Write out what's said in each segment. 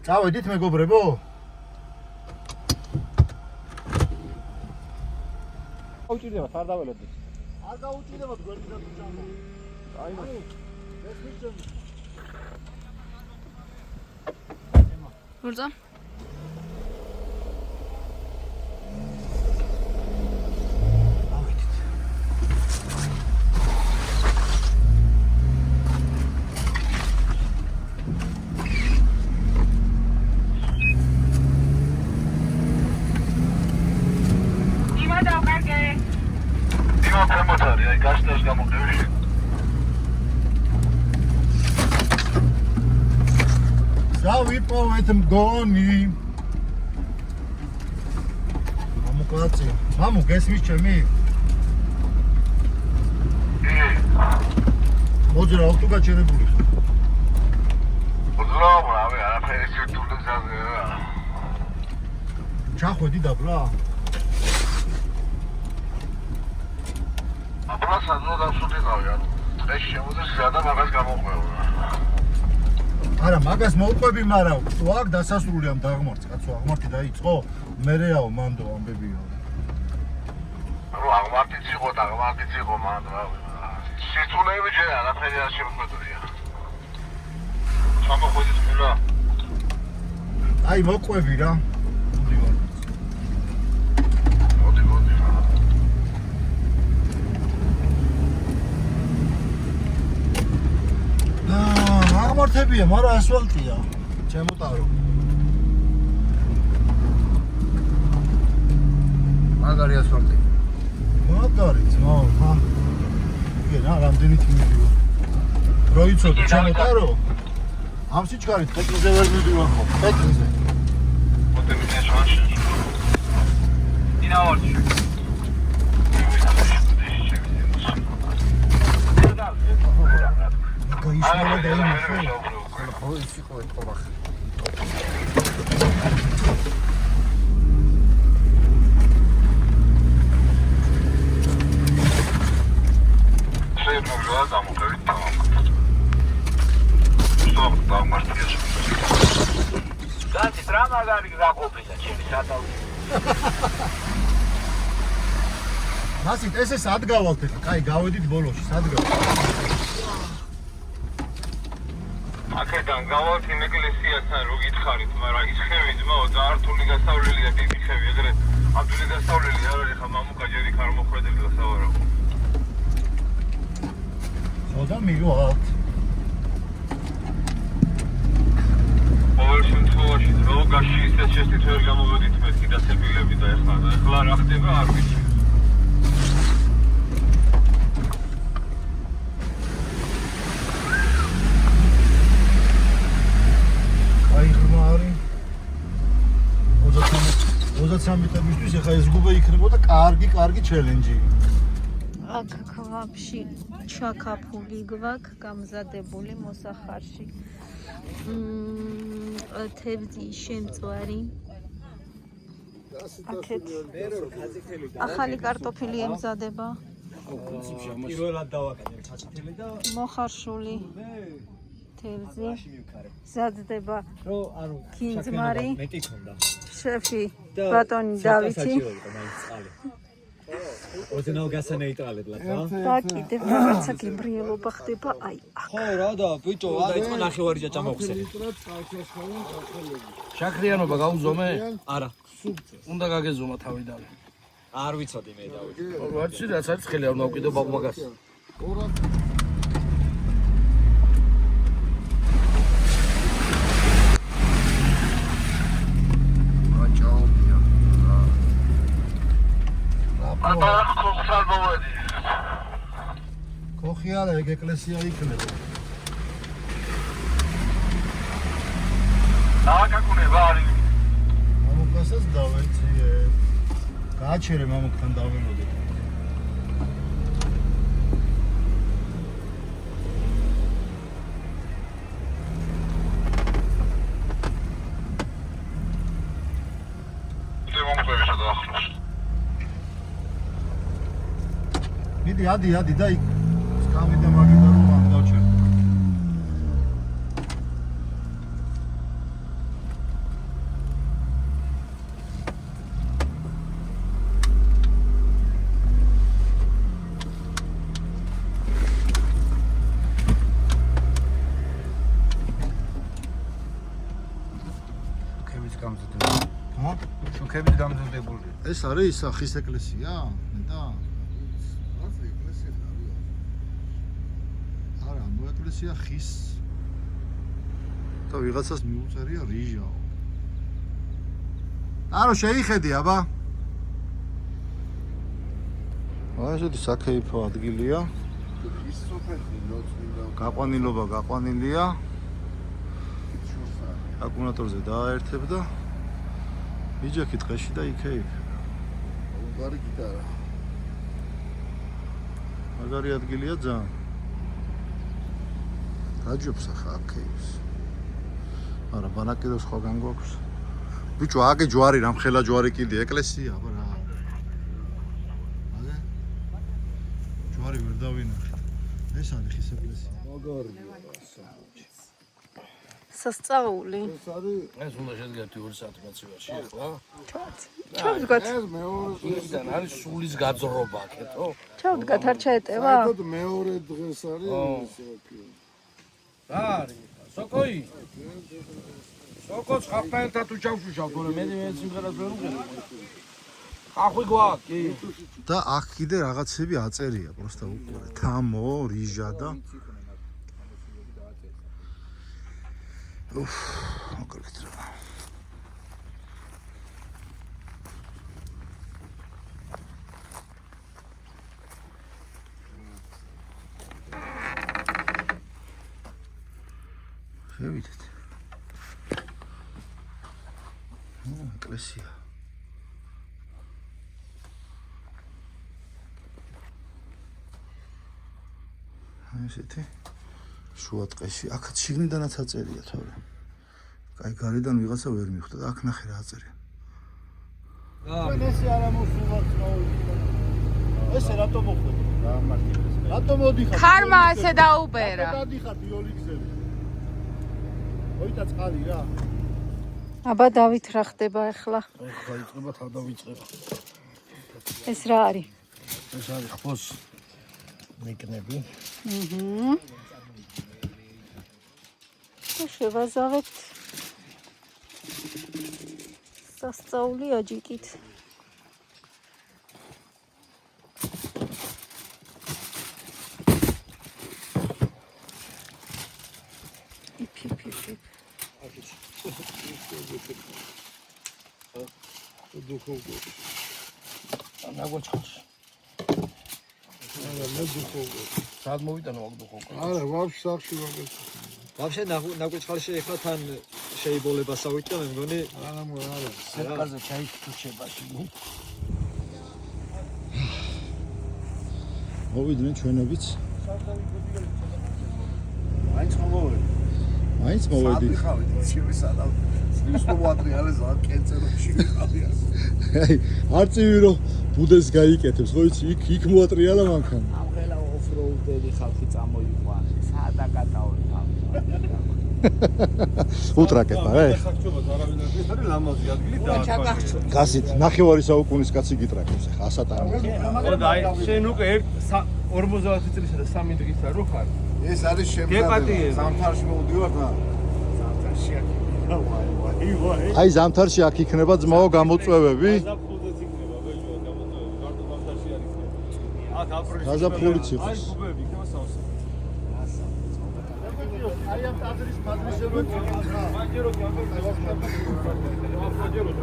წავედით მეგობრებო? გაუჭირდებათ, არ დაველოდეთ. არ გაუჭირდებათ გვერდიდან თუ ჩამო. აი, ეს მიწები. Urza. დავიპოვეთ მგონი. მამუკაცი, მამუ გესმის ჩემი? მოძრა თუ გაჩერებული ხარ? მოძრა, რავი, არაფერი სირთულე გზაზეა. ჩახვედი დაბრა? აბრასად ნუ დავსვიდიყავი, ანუ ეს შემოდის ზადა მაგას გამოყვევა. არა, მაგას მოვყვები, მაგრამ თუ აქ დასასრული ამ დაღმართს, კაცო, აღმართი დაიწყო, მერეაო მანდო ამბებიო. ანუ აღმართიც იყო, დაღმართიც იყო მანდ, რავი. სირთულეები ჯერ არაფერი არ შემოგვედრია. ჩამოხვედით ხილა. აი მოვყვები რა. მოდი. აღმართებია, მაგრამ ასფალტია. ჩემოტარო. მაგარი ასფალტი. მაგარი ძმა, ხა. იგენა, რამდენით მიდივა. რო იცოდე ჩემოტარო? ამ სიჩქარით პეკინზე ვერ მიდივარ ხო? პეკინზე. მოდი მე შანსი. დინავარდი. გაიშალა დაიმახე. ხო, ის იყო ეთყობახი. შეიძლება დამოუკიდებლად თამამ. Stop, დამარტიეს. განცი რა მაგარი გაყოფილა ჩემი სათავე. მასით ესე სად გავალთ ახლა? კაი, გავედით ბოლოში, სად გავალთ? აქედან გავალთ იმ ეკლესიასთან რო გითხარით, მაგრამ ის ხევი ძმაო, ძართული გასავლელია დიდი ხევი, ეგრე ადვილი გასავლელი არ არის, ხა მამუკა ჯერ იქ არ მოხვედრილი სავარაუდო. ხოდა მივალთ. ყოველ შემთხვევაში დროგაში ისე შეშთით ვერ გამოვედით მეთქი დაცებილები და ეხლა რა ხდება არ ვიცი. აი ხმა არის 23 მეტრისთვის ახლა ეს გუბე იქნებოდა კარგი ჩელენჯი. აქ ქვაბში ჩაკაფული გვაქვს გამზადებული მოსახარში. თევზი შემწვარი. აქეთ ახალი კარტოფილი ემზადება. პირველად დავაკეთებ ჩაჭითელი და მოხარშული თევზი. მზადდება რო ანუ კინძმარი. მეტი ქონდა. შეფი ბატონი დავითი. ოდნავ გასანეიტრალებლად რა? და კიდევ რაღაცა გემრიელობა ხდება, აი აქ. ხო რა და ბიჭო, დაიწყო ნახევარი ჯაჭა მოხსენი. შაქრიანობა გაუზომე? არა. უნდა გაგეზომა თავიდან. არ ვიცოდი მე დავით. ვაცი რაც არის ხელი არ მოვკიდო ბაბმაგას. ხოხი არა, ეგ ეკლესია იქნება. დააკაკუნება არის. მამუკასაც დავეციე. გააჩერე მამუკთან დაველოდე. მიდი, ადი და იქ სკამიდა მაგიდა რომ ამ დავჩერ. გამზადებული. ჰა? შუქებით გამზადებული. ეს არის ხის ეკლესია? ნეტა? არა, მოეკლესია ხის. და ვიღაცას მიუწერია რიჟაო. არო შეიხედი აბა. ესეთი საკეიფო ადგილია. გაყვანილია. აკუმულატორზე დააერთებ და იჯექი ტყეში და იქეიფ. უგარი გიტარა. მაგარი ადგილია ძალიან. გაჯობს ახლა აქეიფს. არა, ბანაკიროს ხოგან გვაქვს. ბიჭო, აგე ჯვარი, რამხელა ჯვარი კიდე ეკლესია, აბა რა. აგე? ჯვარი ვერ დავინახე. ეს არის ხის ეკლესია. მაგარია. სასწაული. ეს უნდა შედგეთი 2 საათი მოცივაში ახლა. ჩავდგათ. ეს მეორე იქიდან არის სულის გაძრობა, კეთო? ჩავდგათ, არ ჩაეტევა? საერთოდ მეორე დღეს არის ისეთი. რა არის? სოკოი. სოკოს ხაფთან ერთად თუ ჩავშუშავ, თორე მე სიმღერას ვერ უღებ. ხახვი გვაქვს, კი. და აქ კიდე რაღაცები აწერია, პროსტა უყურე. თამო, რიჟა და მოკლედ რა. შევიდეთ. ეკლესია. ესეთი შუა ტყეში, აქაც შიგნიდანაც აწერია თორე. კაი, გარედან ვიღაცა ვერ მიხვდა და აქ ნახე რა აწერია. ეს არა მოსულაც მოუვიდა. ესე რატომ მოხდება? რატომ მოდიხარ? ქარმა ასე დაუბერა. დადიხარ ბიოლიგზები. ოიტა წყალი რა. აბა დავით რა ხდება ახლა? ახლა იწყება თავდავიწყება. ეს რა არის? ეს არის ხბოს მიკნები. და შევაზავებთ. სასწაული აჯიკით. ნაგვაჩხალში. არა, მე დუხოვო. სად მოვიტანო აქ დუხოვო? არა, ვაფშე სახში ვაგეთ. ვაფშე ნაგვეჭხალში ეხლა თან შეიბოლება სავიტყა მე მგონი არა, არა. სერკაზე ჩაიქუჩებაში. მოვიდნენ ჩვენებიც. მაინც მოვედი. მაინც მოვედით. ხავით, ისევ სადავ. ის მომატრიალეს აქ კენწერებში ვიყავი. აი, არწივი რომ ბუდეს გაიკეთებს, ხო იცი, იქ მოატრიალა მანქანა. ამ ხელა ოფროუდერი ხალხი წამოიყვანეს. სადა კატაური თავი. უტრაკება, რა? ჩაკახჩო. გასით, ნახევარი საუკუნის კაცი გიტრაკებს ახლა ასატანი. აი, შენ უკვე 40 წლისა და 3 დღისა რო ხარ. ეს არის შემზადება. სამთარში მოვდივარ და სამთარში აქ. აი, ზამთარში აქ იქნება ძმაო გამოწვევები. ზაფხულზეც იქნება, ბეჭო, გამოწვევები. მარტო ზამთარში არ იქნება. აქ აპრილში. გაზაფხულიც იყოს. აი, გუბები იქნება საოცარი. აი, ამ ტაძრის მადრისებად რა. მაჯერო გამერდა ვაფშე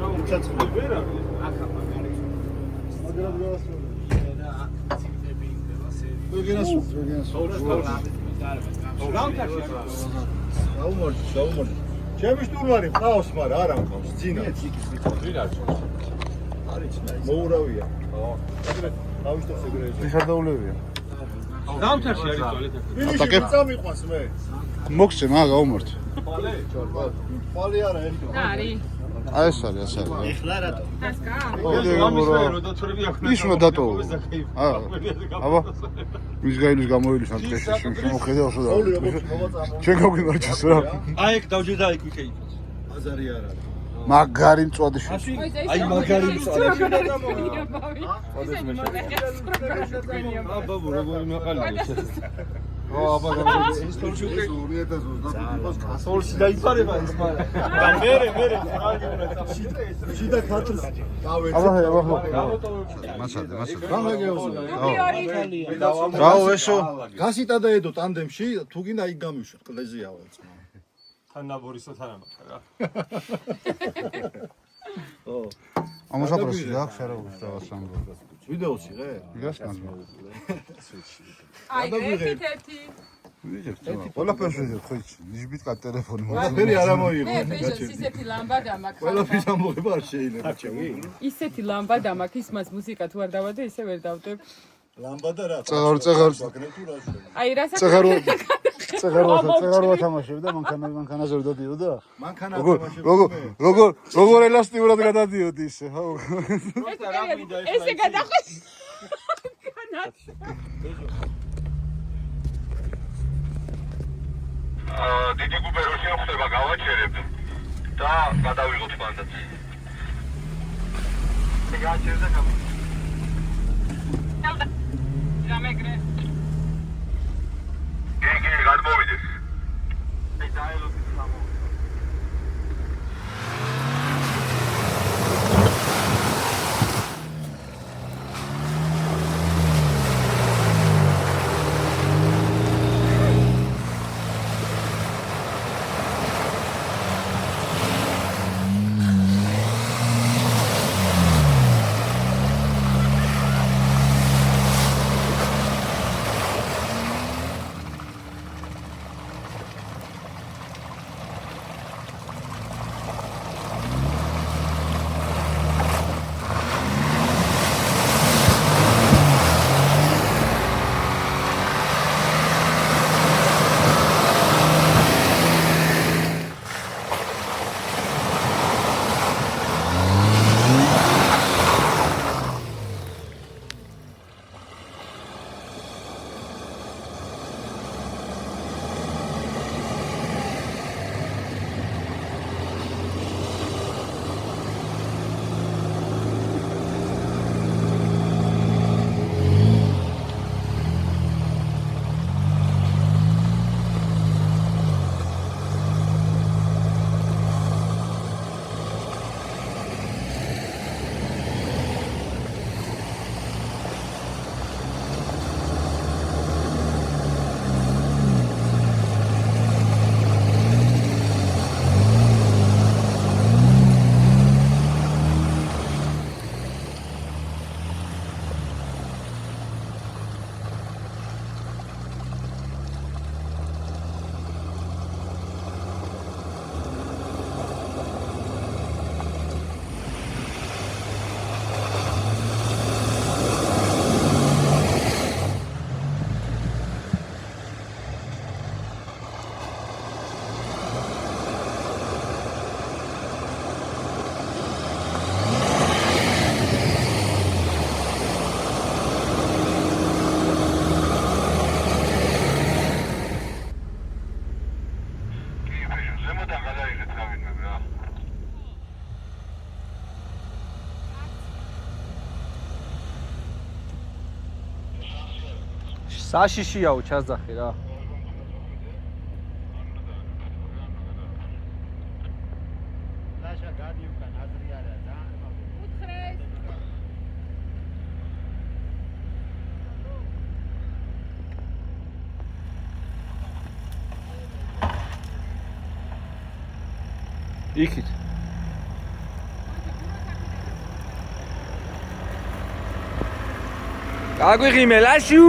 რა უჩაცხლე ვერ არის. მაგრამ გავასწორე. ჩემი შტურვარი ყავს, მაგრამ არ ამყავს, ძინა. ვინ არის? მოურავია. დავიშტოს ეგრევე. შედაულებია. ზამთარში არის ტუალეტი. ატაკებ წამიყვანს მე. მოგცე მაგ აუმორთ. ფალი არა ერთო. არის. აი ეს არის, ეს არის. ეხლა რატო? ის უნდა დატოვო. აბა. ის გაილის გამოილის ამ წესში შემოხედავ შო და. ჩვენ გავიმარჯოს რა. აი ეგ დავჯერ და იქ იქეი აზარი არა. მაგარი მწვადი შე. აი მაგარი მწვადი აბა როგორი მაყალია ეს აბა ეს 2020 სოლში დაიფარება ის მაგრამ. და მე შიდა ქართლს მასადე. გამეგეოსო. რაო ესო. გასიტა და ედო ტანდემში თუ გინდა იქ გამიშვით კლეზიაო ეცმა. თანაბორისო თანამახა რა. ამოსაპროსი აქვს არა დავასამბო. ვიდეოში რე? გასკანს. აი ერთი ყველაფერს ვიდეო ხო იცი ნიჟბით კა ტელეფონი ყველაფერი არ ამოიღო მე ფეშენს ისეთი ლამბა დამაქვს ყველაფერს ამოღება არ შეიძლება ჩემი ისეთი ლამბა დამაქვს ის მას მუსიკა თუ არ დავადე ისე ვერ დავდებ ლამბა და რა წეღარ აი რასაც წეღარვა თამაშები და მანქანაზე ვერ დადიოდა მანქანა თამაშები როგორ ელასტიურად გადადიოდი ისე ხო ესე გადახვეს დიდი გუბერნატორი ხდება გავაჩერებ და გადავიღოთ მანდატს. გაჩერდა გამო. გამეგრე. იგი გადმოვიდეს. დაელოდი სამო. საშიშიაო ჩაზახი რა იქით გაგვიღიმე ლაშუ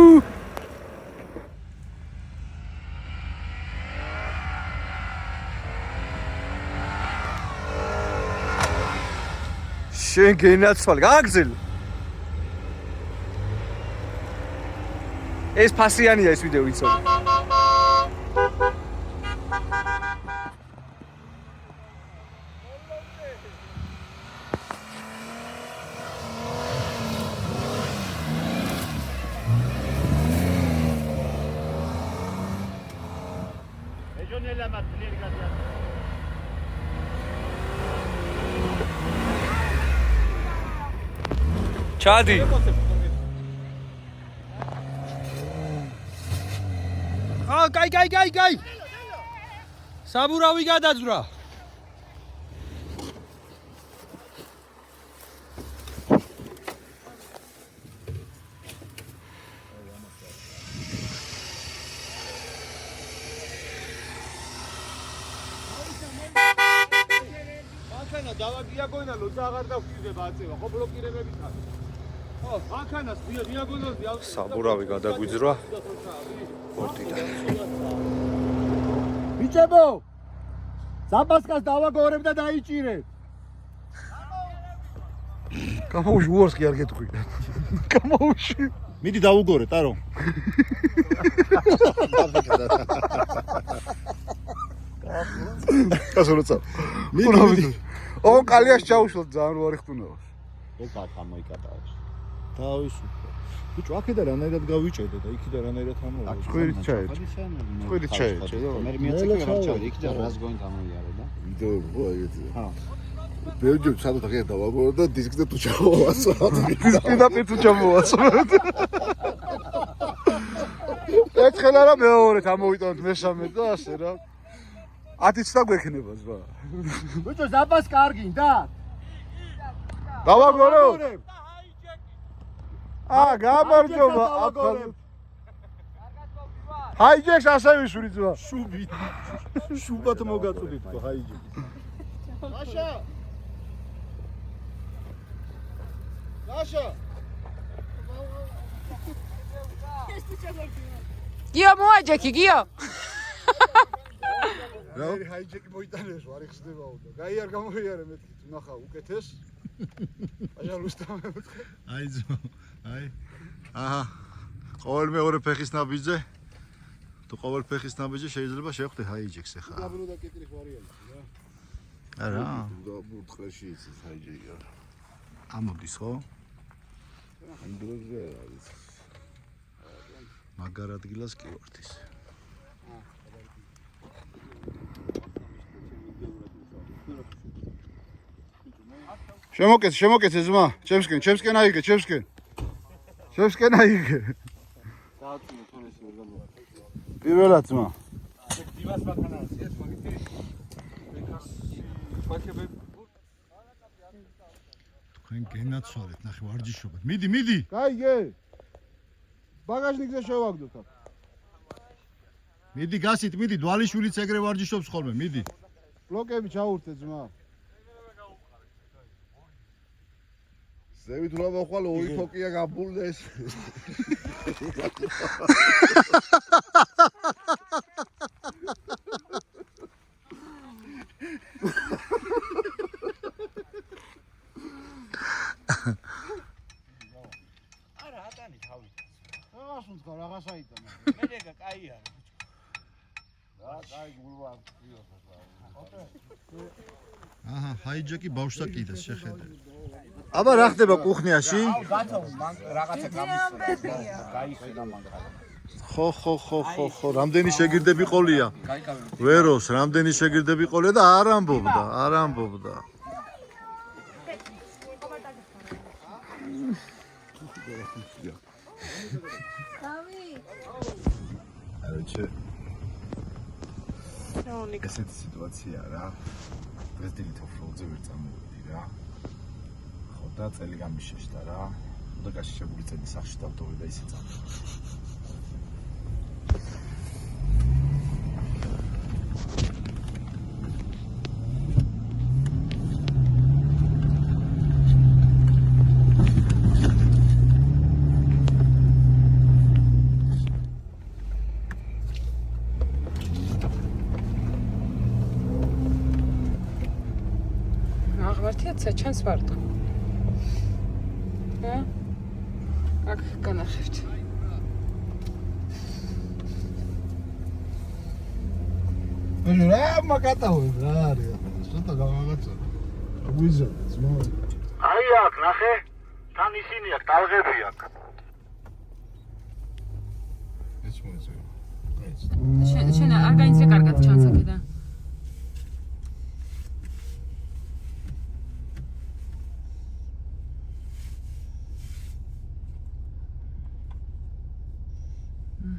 შენ გენაცვალ გაგზელ ეს ფასიანია ეს ვიდეო იცოდი ჩადი კაი. საბურავი გადაძვრა. მანქანა დავაგიაგოინა ლოცა აღარ გავხიზება აწევა ხო ბლოკირებებით არის ხო მანქანას დიაგონოზი საბურავი გადაგვიძრა პორტიდან. ბიჭებო ზაბასკას დავაგორებ და დაიჭირებ. გამოვში უორს კი არ გეტყვი. გამოვში. მიდი დავუგორე ტარო. კასუროცა. მიდი. ო კალიას ჩაუშვათ ძალიან უარი ხტუნავს. ეს გამოიკატაა. დავისუფლე. ბიჭო აქედა რანაირად გავიჭედე და იქიდან რანაირად ამოვა. წვირით ჩაეჭე. წვირით ჩაეჭე და მე მეცეკი ვეღარ ჩავდი, იქიდან რას გონი გამოიარე და. ვიდეო ხო ეგეთი. ჰა. ბერჯო სადაც აღია დავაგორო და დისკზე თუ ჩავავასო. დისკი და პიცუ ჩავავასო. ეცხელა რა მეორეთ ამოვიტანოთ მესამე და ასე რა. 10-ს და გვექნება ზღვა. ბიჭო ზაბას კარგინდა დავაგორო. გამარჯობა აბა. ჰაიჯექს ასე ვისურით ზღვა. შუბად მოგაწოდით ხო ჰაიჯი გაშა გიო მოაჯექი გიო რა ჰაიჯეკი მოიტანეს ვარი ხსნებაო და გაი არ გამოიარე მეთქი თუ ნახა უკეთეს აი რუსტამე მეთქი აი ძო აი აჰა ყოველ მეორე ფეხის ნაბიჯზე თუ ყოველ ფეხის ნაბიჯზე შეიძლება შევხვდე ჰაიჯეკს ახლა დაბრო და კიტრის ვარიანტი რა არა და ბურთყეში ის ჰაიჯეკი არა ამოდის ხო ამ დროზე არის მაგარ ადგილას კი ვართ ის შემოკეთე ზმა ჩემსკენ აიგე ჩემსკენ აიგე დააწუნე თორეს ვერ გამოვა პირველად ზმა დიმას მანქანაა ეს მაგითი ბეკას ფაქები თქვენ გენაცვალეთ ნახე ვარჯიშობთ მიდი გაიგე ბაგაჟნიკზე შევაგდოთ აქ მიდი გასით მიდი დვალიშვილიც ეგრე ვარჯიშობს ხოლმე მიდი ბლოკები ჩაურთე ძმა ზევით რა მოხვალ ორი თოკია გაბულდა ეს არა ატანი თავი რაღაც უნდა რაღაცა იტანა მე კაი არის რა კაი გულვა აჰა ჰაიჯეკი ბავშვსა კიდეს შეხედე აბა რა ხდება კუხნიაში ბათო რაღაცა გამისწორა გაიხენა მანქანა ხო რამდენი შეგირდები ყოლია ვეროს რამდენი შეგირდები ყოლია და არ ამბობდა ესეთი სიტუაცია რა დღეს დილით ოფროუდზე ვერ წამოვედი რა ხო და წელი გამიშეშდა რა და გაშიშებული წელი სახში დავტოვე და ისე წამოვედი აღმართიაცა ჩანს ვარტყა აქ განახევთ რა მაგატავებ რა არის ცოტა გამაგაცო ვიზოთ ძმა აი აქ ნახე თან ისინი აქ ტალღები აქ ეს მოიწევ შენ არ გაინცე კარგად ჩანს აქედან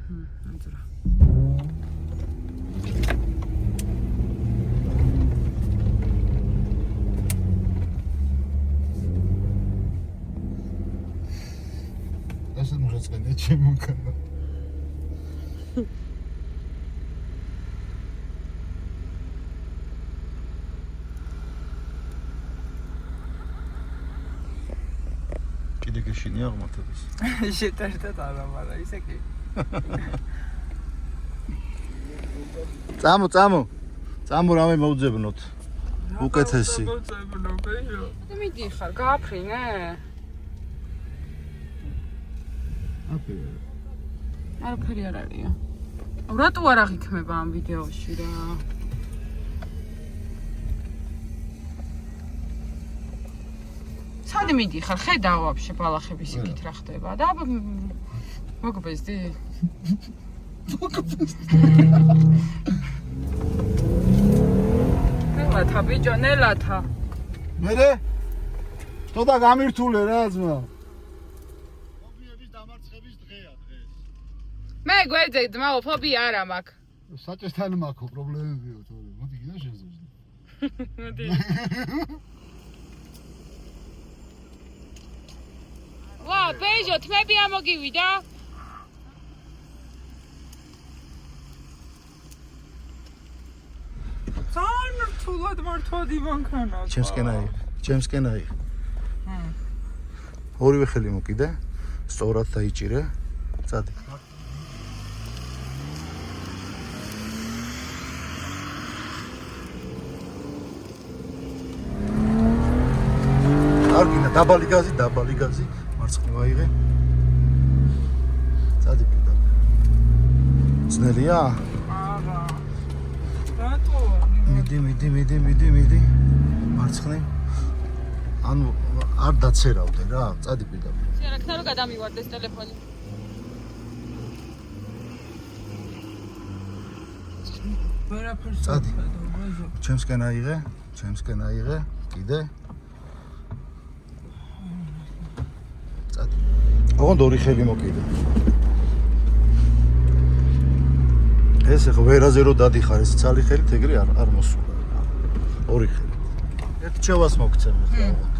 აძრა. ეს მოხწყენია ჩემო კანა. კიდე გეშინია აღმართების. შეტარდა არა, მაგრამ ისე კი. წამო რამე მოვძებნოთ. უკეთესი. მიდიხარ, გააფრინე? არაფერი არ არისო. რატო არ აღიქმება ამ ვიდეოში რა? სად მიდიხარ? ხედავ ვაფშე ბალახების იქით რა ხდება და მოგბეზდი? ნელათა ბიჭო, ნელათა. მერე? თოდა გამირთულე რა ძმა. მე გვერდზე ძმაო, ფობია არა მაქვს. საჭესთან მაქვს პრობლემებიო თორე. მოდი გიდა შეზევსდი. მოდი. ვა, ბეჟო, თმები ამოგივიდა? ძალიან რთულად მართვად ივანქანა. ჩემსკენ აი. ორივე ხელი მოკიდე. სწორად დაიჭირე. წადი. არგინა დაბალი გაზი მარცხნივ აიღე. წადი კიდე. ძნელია? არა. რატო? მიდი. მარცხნივ. ანუ არ დაცერავდე რა, წადი კიდე. სიარაკნა რო გადამივარდეს ტელეფონი. ვერაფერს წადი. ჩემსკენ აიღე, კიდე. წადი. ოღონდ ორი ხელი მოკიდე. ეს ხო ვერაზე რო დადიხარ, ეს ცალი ხელით ეგრე არ მოსულა. ორი ხელი. ერთ ჩევას მოგცემთ ოღონდ.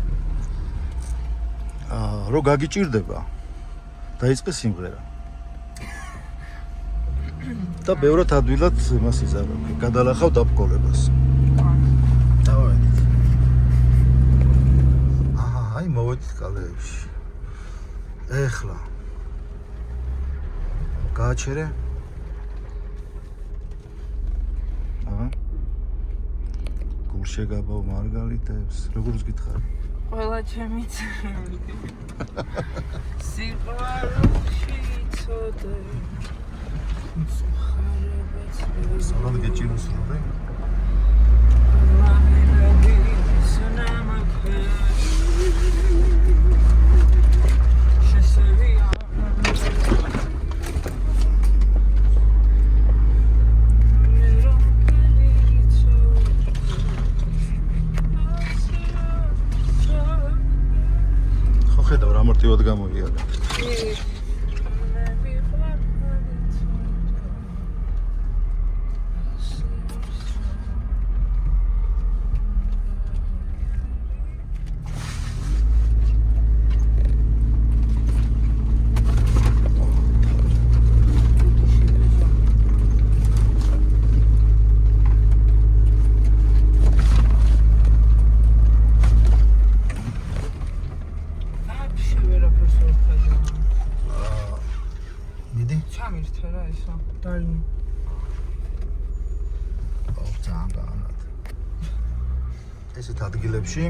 რო გაგიჭირდება, დაიწყე სიმღერა. და ბევრად ადვილად იმას იზარებ. გადალახავ დაბკოლებას. დავედით. აი მოვედით კალეებში. ეხლა გააჩერე. გულშეგაბავ მარგალიტებს, როგორს გითხარი? ყველა ჩემი წრიული. სიყვარულში ცოდე. სალად გეჭიროს როდი? ხო ხედავ რა მარტივად გამოვიარე. ესეთ ადგილებში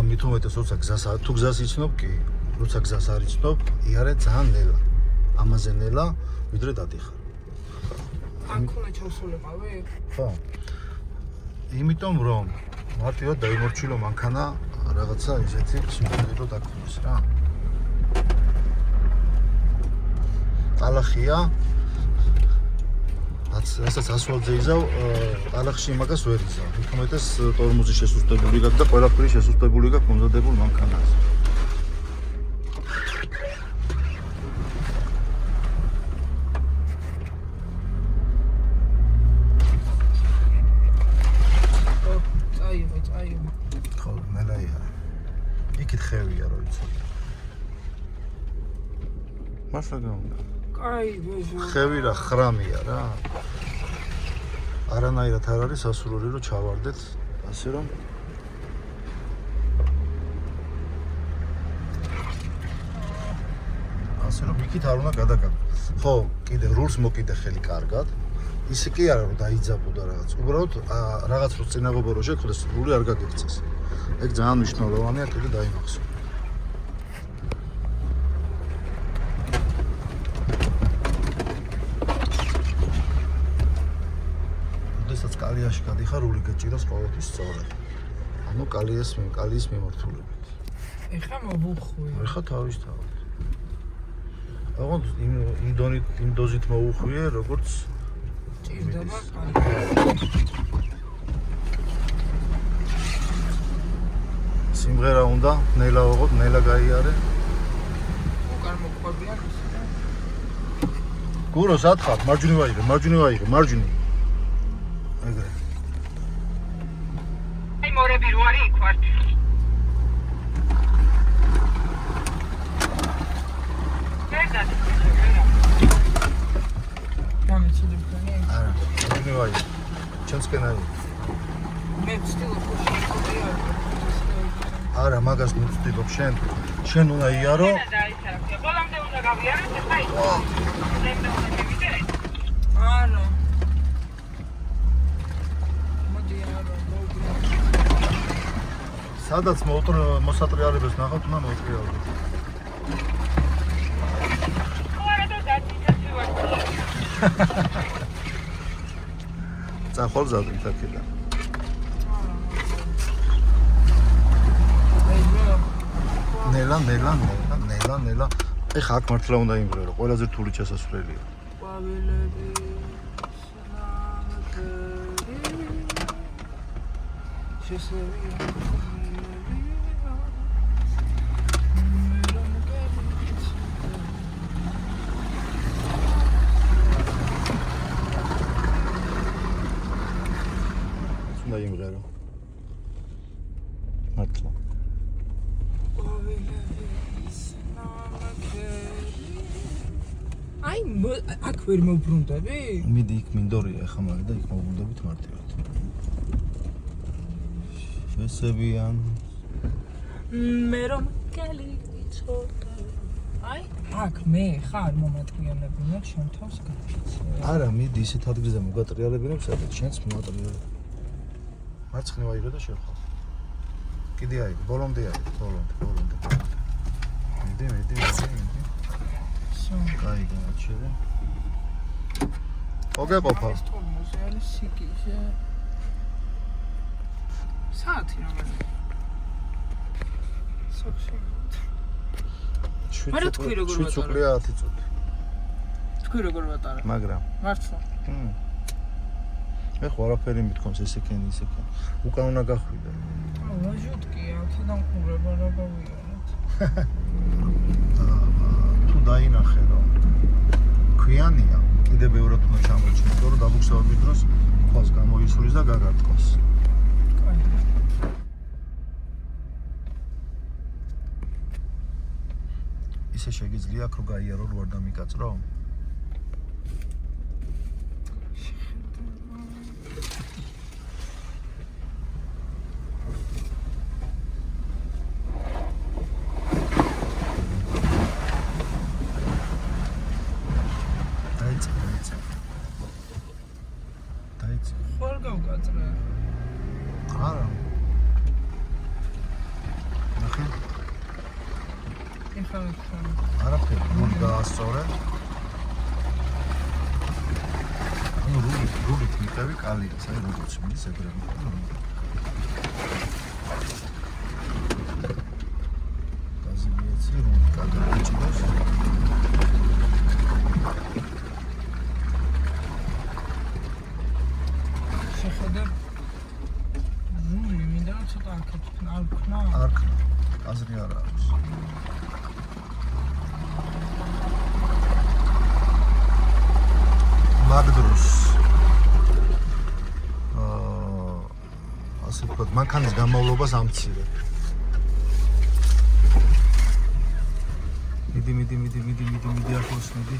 მით უმეტეს როცა გზას იცნობ კი, როცა გზას არ იცნობ, იარე ძალიან ნელა. ამაზე ნელა, ვიდრე დადიხარ. აქ უნდა ჩავსულიყავი? ხო. იმიტომ რომ მარტივად დაიმორჩილო მანქანა რაღაცა ისეთი სიმღერა დაგხვდეს რა. ალახია რასაც ასვალზე იზავ, ალახში მაგას ვერ იზავ. თუმეტეს ტორმუზი შესუსტებული გაქვს და ყველაფერი შესუსტებული გაქვს მომზადებულ მანქანაზე. ხო, ნელაია. იქით ხევია რო იცოდი. მართლა გაუნდა. კაი, ბეჟო. ხევი რა ხრამია რა. არანაირად არ არის სასურველი რომ ჩავარდეთ, ასე რომ იქით არ უნდა გადაგაგო. ხო, კიდე რულს მოკიდე ხელი კარგად. ისე კი არა რომ დაიძაბოდა რაღაც. უბრალოდ რაღაც რო წინაღობა რო შექმნეს, რული არ გაგიქცეს. ეგ ძალიან მნიშვნელოვანია, კიდე დაიმახსოვრე. როდესაც კალიაში გადიხარ, რული გეჭიროს ყოველთვის სწორად. ანუ კალიის მიმართულებით. ეხლა მოვუხვი. ეხლა თავისთავად. აღარ იმ დოზით მოუხვიე, როგორც ჭირდება კაი. სიმღერა უნდა ნელა ვაღოთ, ნელა გაიარე. უკან მოყვებიან ისე. გუროს ათხარ, მარჯვნივ აიღე. ეგრე. აი მორები რო არის იქ ვარ. არა, მარჯვნივ აიღე. ჩემსკენ აიღე. მე ვცდილობ შევიარ. არა, მაგას მივცდილობ შენ. შენ უნდა იარო. ბოლომდე უნდა გავიარო, ეხლა ის. ზემდე უნდა მივიდე. არა. მოდი არა, მოვიდე. სადაც მოსატრიალებას ნახავთ, უნდა მოტრიალოთ. არა და დაწიწა ვარ. წახვალ ზადით აქედან. ნელა. ეხა აქ მართლა უნდა იმღერო, ყველაზე რთული ჩასასვლელია. ყვავილები სანაკერი შესევია უნდა იმღერო. მართლა. აი აქ ვერ მოვბრუნდები? მიდი იქ მინდორია ეხა მაგ და იქ მოვბრუნდებით მარტივად. შესებიან. მე რომ კელი იცოდა. აი აქ მე ხარ მომატრიალებინა შენ თავს გაჩიცე. არა, მიდი ისეთ ადგილზე მოგატრიალებინებ, სადაც შენც მოატრიალებ. მარცხნივ აიღე და შეხო. კიდე აიღე, ბოლომდე აიღე, ბოლომდე. მიდი. კაი გაჩერე. მოგეყოფა. ეს თორმოზე არის სიკიზე. საათი რაღაც. სოქში. არა თქვი როგორ ვატარე. 7 წუთია 10 წუთი. თქვი როგორ ვატარე. მაგრამ. მართლა. მე ხო არაფერი მithქონს ესეკენი. უკან უნდა გახვიდე. ვაჟუტკი აქედან ყურება რა გავიარეთ. თუ დაინახე რომ ქვიანია, კიდე ბევრად უნდა ჩამოჩნდეს, რომ დაბუქსავების დროს ქვას გამოისვრის და გაგარტყოს. ისე შეგიძლია აქ რო გაიარო რო არ დამიკაწრო? ხوار გავგაწრე. არა. ნახე. ეხლა არაფერი, რული გაასწორე. ანუ რულით მიყევი კალია, საერთოდ როგორც მიდის ეგრე. გაზილიაცი რული კაგაჭიდოს. შეხედე. მინდა ცოტა არ ქნა. აზრი არ აქვს. მაგდროს ასე ვთქვათ, მანქანის გამავლობას ამცირებ. მიდი ახლოს მიდი.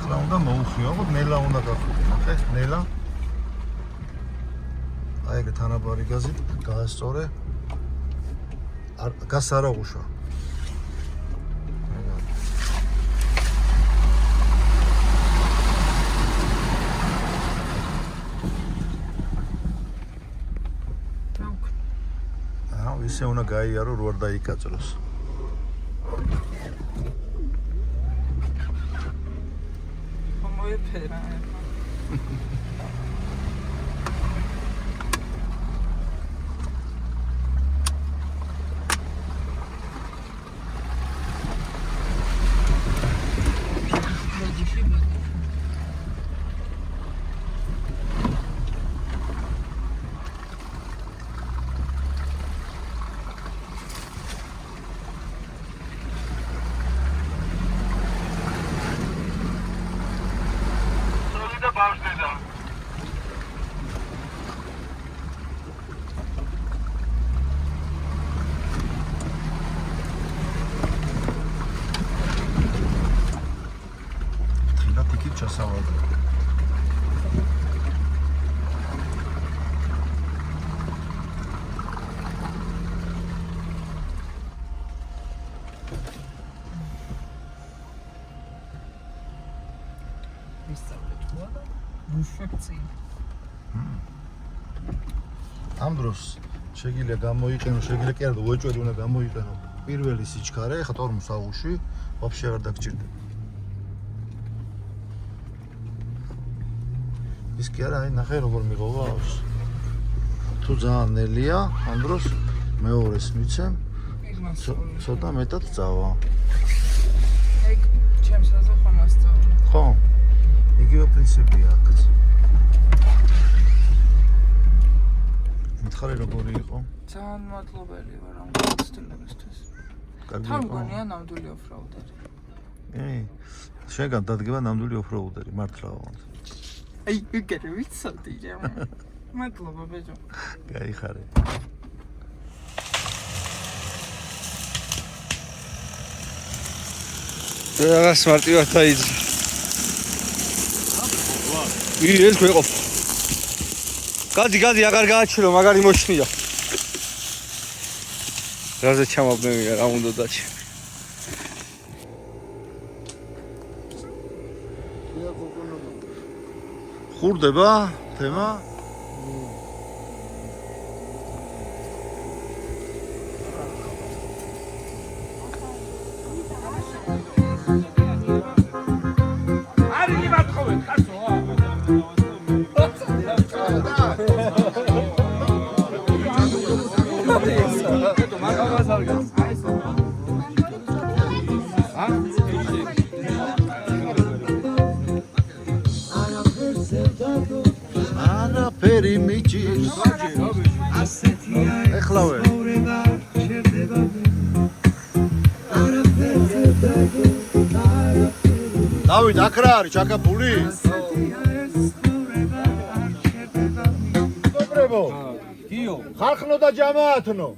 ახლა უნდა მოუხიო, ხო ნელა უნდა გახვიდე, ნახე, ნელა. აი ეგ თანაბარი გაზით გაასწორე. გას არ აღუშვა. ისე უნდა გაიარო, რო არ დაიკაწროს. მოეფერა. ამ დროს შეგიძლია გამოიყენო, შეგიძლია კი არა, უეჭველი უნდა გამოიყენო პირველი სიჩქარე, ხა ტორმოს აუში, ვაფშე არ დაგჭირდება. ის კი არა, აი ნახე როგორ მიღობა აქვს. თუ ძალიან ნელია, ამ დროს მეორეს მიცემ, ცოტა მეტად წავა. ეგ ჩემს აზრით ხომ ასწავლე. ხო. იგივე პრინციპია აქაც. მითხარი როგორი იყო? ძალიან მადლობელი ვარ ამ გამოცდილებისთვის. თან მგონია ნამდვილი ოფროუდერი. შენგან დადგება ნამდვილი ოფროუდერი, მართლა ვარ. აი, ეგრე ვიცოდი რა. მადლობა ბეჯო. გაიხარე. რაღაც მარტივად აიძ. ეს გვეყოფ. გადი აღარ გააჩირო, მაგარი მოშნია. რაზე ჩამაბნევია, რა უნდა დაჩი. ხურდება თემა? არის მათხოვენ ხასო. არაფერი მიჭირს. ეხლავე. დავით, აქ რა არის ჩაკაპული? dobrebo. გიო. ხალხნო და ჯამაათნო.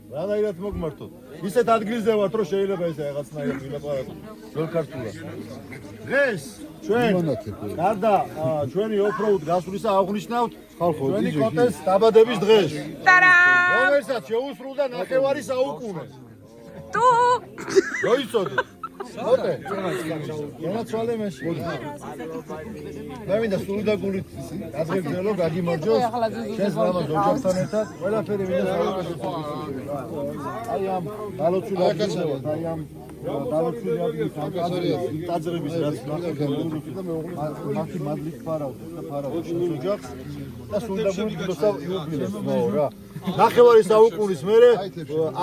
რანაირად მოგმართოთ. ისეთ ადგილზე ვართ, რომ შეიძლება ესე რაღაცნაირად ვილაპარაკო. ძველ ქართულად. დღეს ჩვენ გარდა ჩვენი ოფროუდ გასვლისა აღნიშნავთ ჩვენი კოტეს დაბადების დღეს. რომელსაც შეუსრულდა 9 საუკუნე. თუ მოიცოდე. ოტე. განაცვალე მეში. მე მინდა სული და გულით გაზრებდელო, გაგიმარჯოს. შენს მამას ოჯახთან ერთად ყველაფერი მინდა აი ამ დალოცული ადგილზე, აი ამ დალოცული ადგილის ტაძრების რაც ნახე და მეუღლის მათი მადლით ფარავდა და ფარავდა შენს ოჯახს. სულდა მუდმივ იუბილეს მოო რა. ნახევარი საუკუნის მერე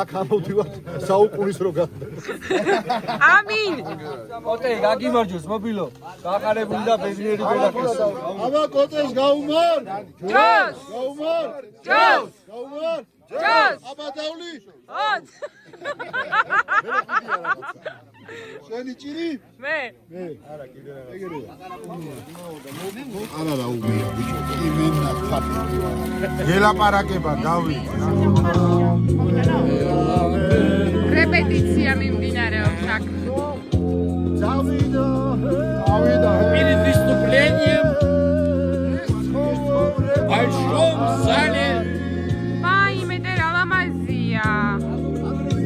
აქ ამოვდივართ საუკუნის რო გახდა. ამინ. ოტე გაგიმარჯოს მობილო. გაყარებული და ბედნიერი გელახეს. აბა კოტეს გაუმარ. ჯოს. გაუმარ. ჯოს. გაუმარ. ჯოს. აბა დავლი. 20. შენი ჭირი? მე. არა კიდე არა. ეგრეა. არა უგია ბიჭო. იმენა ხაფი. ელაპარაკება დავით. რეპეტიცია მიმდინარეობს აქ. დავიდა. Перед выступлением большом зале მაიმე და რა ლამაზია.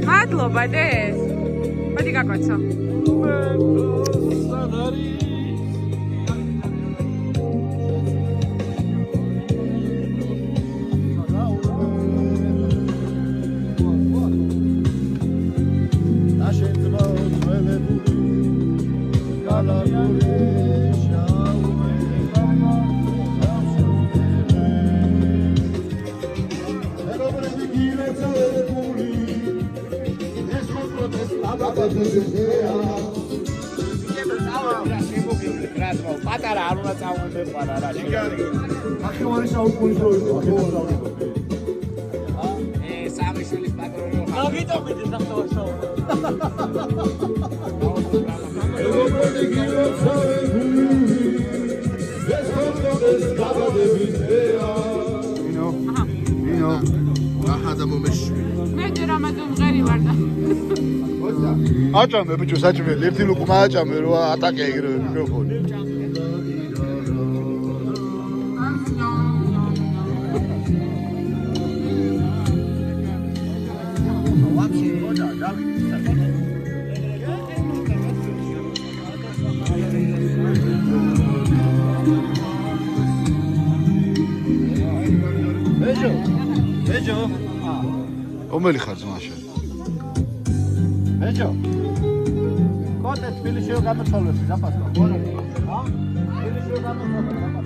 მადლობა დეს. მოდი გაკოცო. პატარა არ უნდა წავუდებარა რა ნახევარი საუკუნის რო იყო. სამი შვილის პატრონი გაგიტოვეთ ნახევარი საუკუნე. ვინო? აჰადა მომეშვი. მე რამადან მღერი ვარ და. აჭამე ბიჭო საჭმელი ერთი ლუკმა აჭამე რო ატაკე ეგრევე მიკროფონი. ბეჯო. ომელი ხარ ძმაშე? ბეჯო. კოტე თბილისში რო გამოცვალეს ზაფასო. ჰა? თბილისში რო გამოცვალეს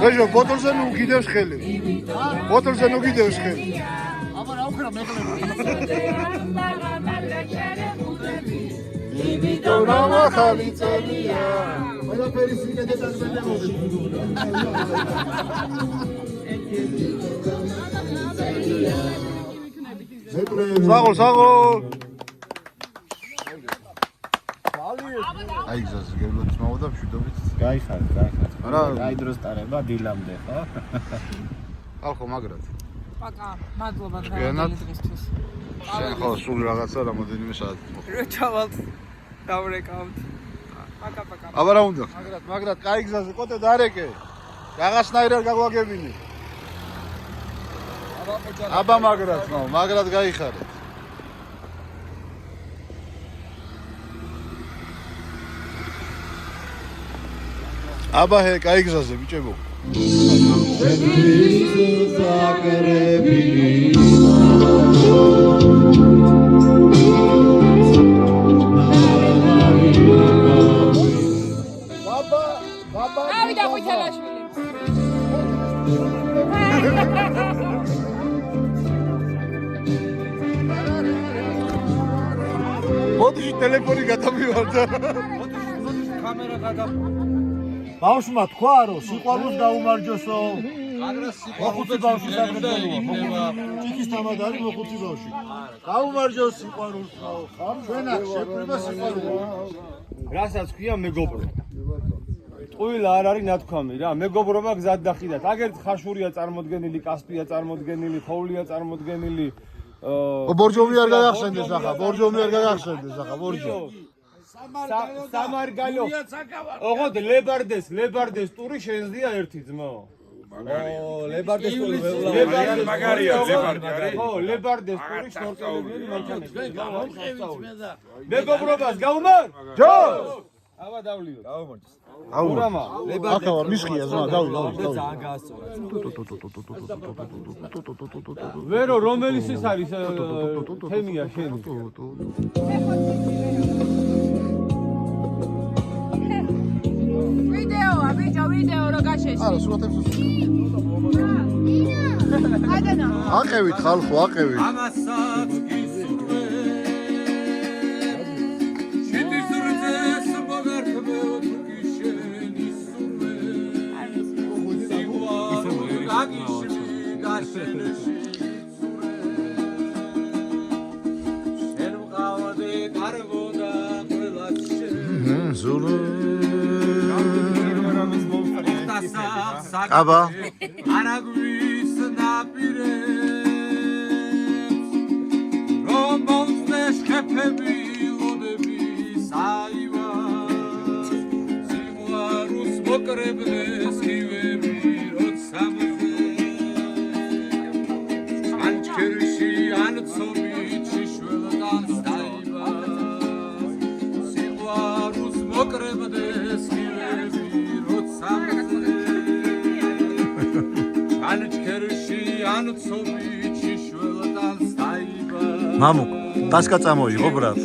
ბეჟო ბოთოლზე ნუ გიდევს ხელი. ბოთოლზე ნუ გიდევს ხელი. აბა რა უხრა მეკლება. იმიტომ რომ ახალი წელია. ყველაფერი სიკეთეს აკეთებოდი. საღო. აი გზაზე გევლოთ მოვდა მშვიდობით. გაიხარეთ. არა. აი დროს ტარება დილამდე, ხო? ალხო მაგრად. პაკა, მადლობა შენად? დღისთვის. შენ ხო სულ რაღაცა რამოდენიმე საათი მოხდა. რო ჩავალთ დავრეკავთ. პაკა. აბა რა უნდა? მაგრად, კაი გზაზე კოტე დარეკე. რაღაცნაირად გაგვაგებინე. აბა მაგრად გაიხარეთ. აბა ჰე, კაი გზაზე ბიჭებო. ვითელაშვილი. მოდი ტელეფონი გადამივარდა. კამერა გადა. ბავშვმა თქვა რომ სიყვარულს გაუმარჯოსო. მოხუცი ბავშვი საკეთებია. ჭიქის თამად არის მოხუცი ბავშვი. გაუმარჯოს სიყვარულს. ჩვენა შეფრება სიყვარული. რასაც ქვია მეგობრო. ტყუილა არ არის ნათქვამი რა, მეგობრობა გზად დახიდათ. აგერთ ხაშურია წარმოდგენილი, კასპია წარმოდგენილი, ხოვლია წარმოდგენილი. ბორჯომი არ გადახსენდეს ახლა, ბორჯომი არ გადახსენდეს ახლა, ბორჯო. სამარგალო. ოღონდ ლებარდეს ტური შენზდია ერთი ძმო. ლებარდეს ტური მაგარია ლებარდი არის. ხო, ლებარდეს ტური შნორკელები მანქანები. მეგობრობას გაუმარ? ჯო! აბა დავლიოთ. გაუმარჯოს. ურამა, ახლა ვარ მისხია ზმა, დავი. ვერო რომელიც ის არის თემია შენი. ვიდეოა, ბიჭო, ვიდეო რო გაშეში. არა, სურათებს აიდანა. აყევით ხალხო, აყევით. ამასაც გისურვე შენი ზურდეს მოგართმევ გიშენი სურვე სიყვარული გაგიშლი გაშენში შენ მყავდი გარბოდა ყველას შენ ზურუ აბა არაგვის ნაპირებს რომ მომწეს ხეფები ლოდები საივარ სიყვარულს მოკრებდეს ხივები როცა ან ჩერში ან ცობით შიშველთან საივარ სიყვარულს მოკრებდეს ხივები როცა მამუ, ტასკა წამოიღო ბრატ.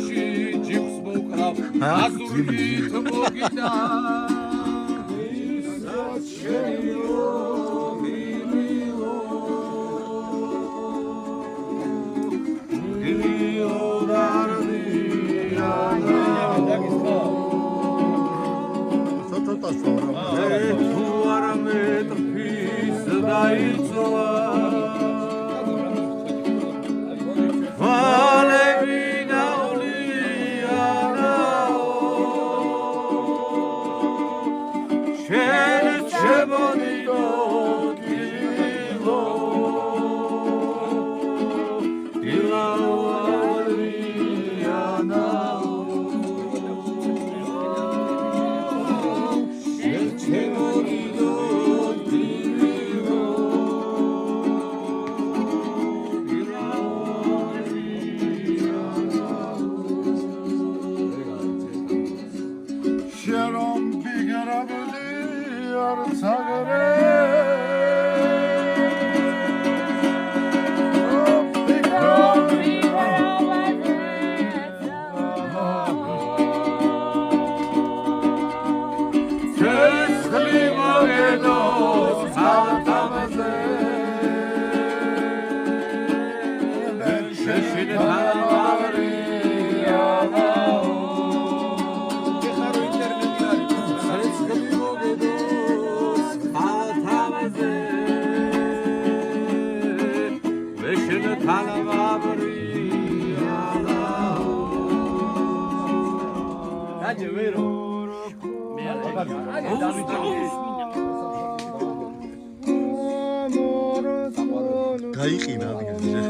გაიყინა ადგილი.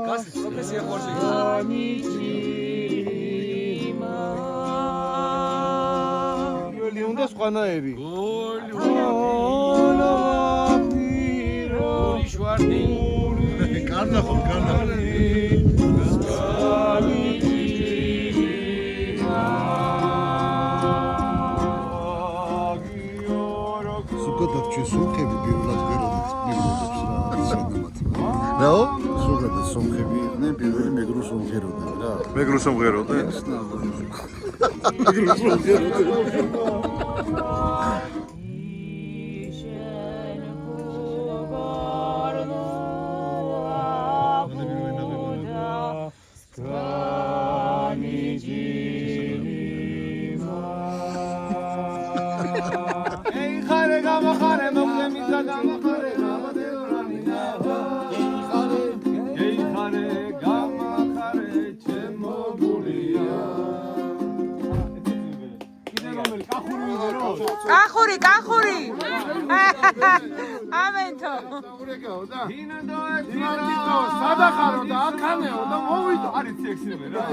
გასის პროფესია ხორში. გოლი უნდა სხვანაირი. გოლი შვარდი. კარნახო. სუკადავ ჩვენ სულკები პირველად ვეროდებს მეგობრებს რა. რაო? სულკად და სომხები იყვნენ პირველი მეგრულ სომხეროდები რა. მეგრულ სომხეროდე? მეგრულ სომხეროდები. კახური ამენთო სადახარო და აქანეო და მოვიდო არის ექსები რა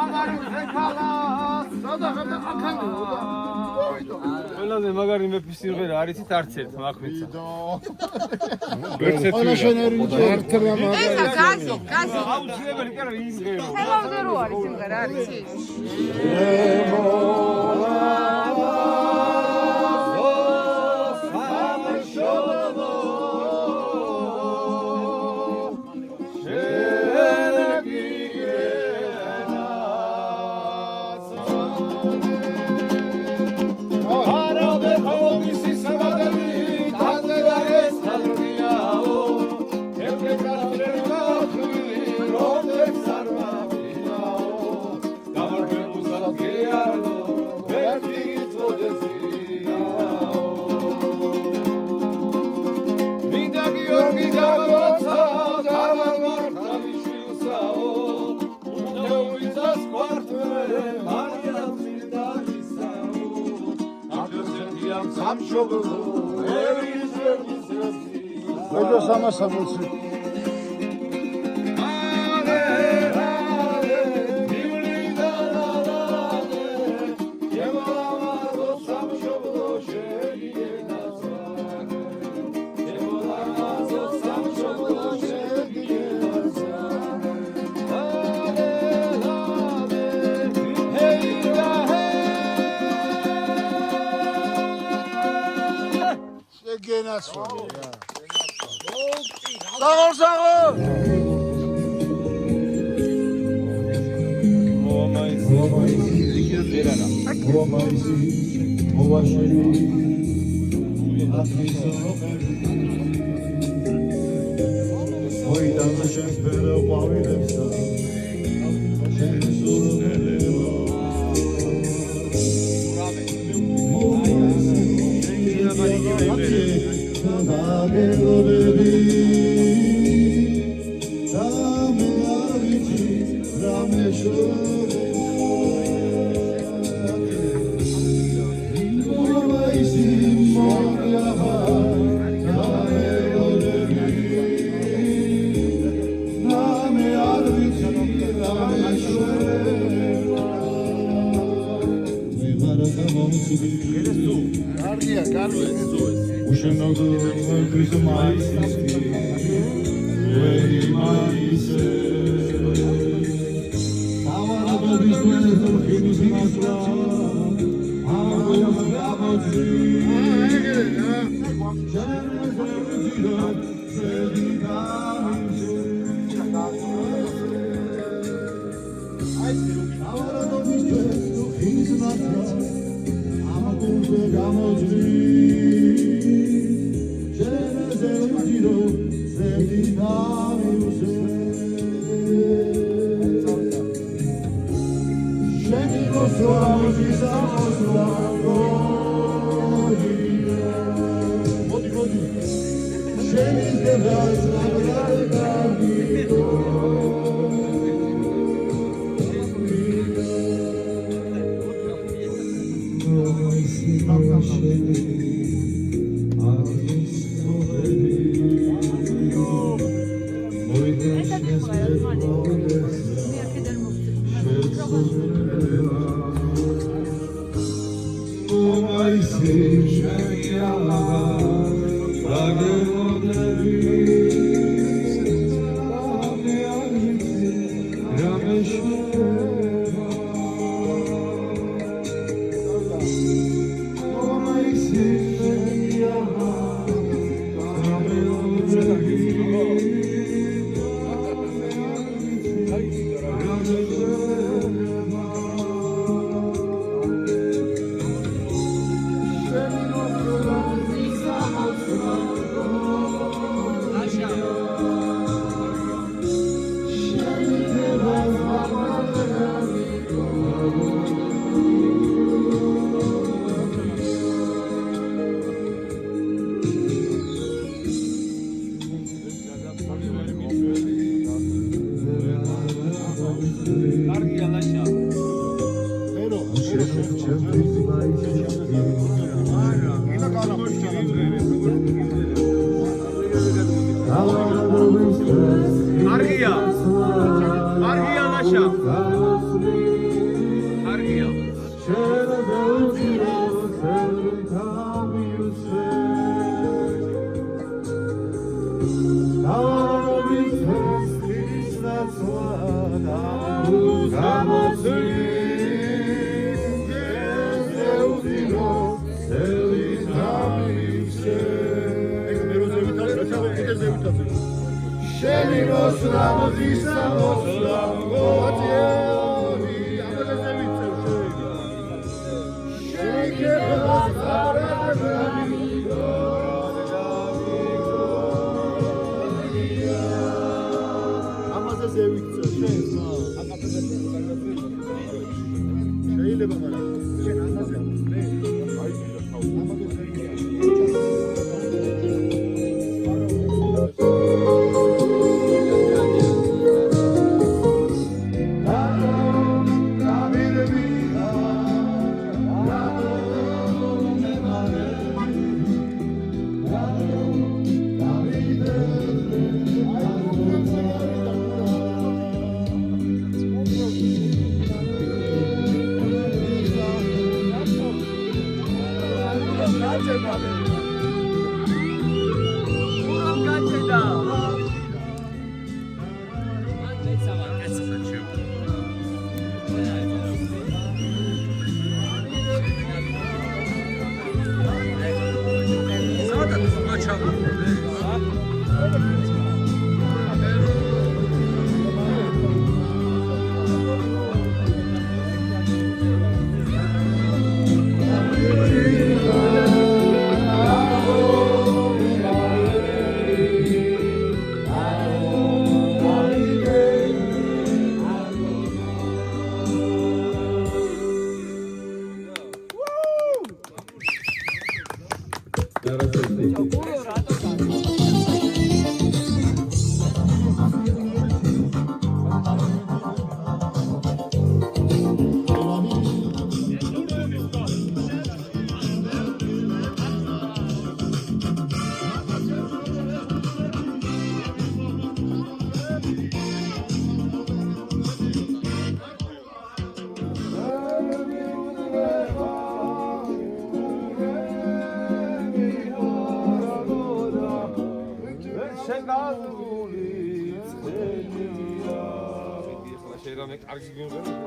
ამარი ზეკალა სადახარ და აქანეო და მოვიდო ყველაზე მაგარი მეფის სიმღერა არიცით არც ერთ მახვიცა ყველაშენერი ერთმა ესა გაზი აუცილებელი კი არა ის ღერო თელავზე რო არის სიმღერა არის ის Hoje samasa mulsi.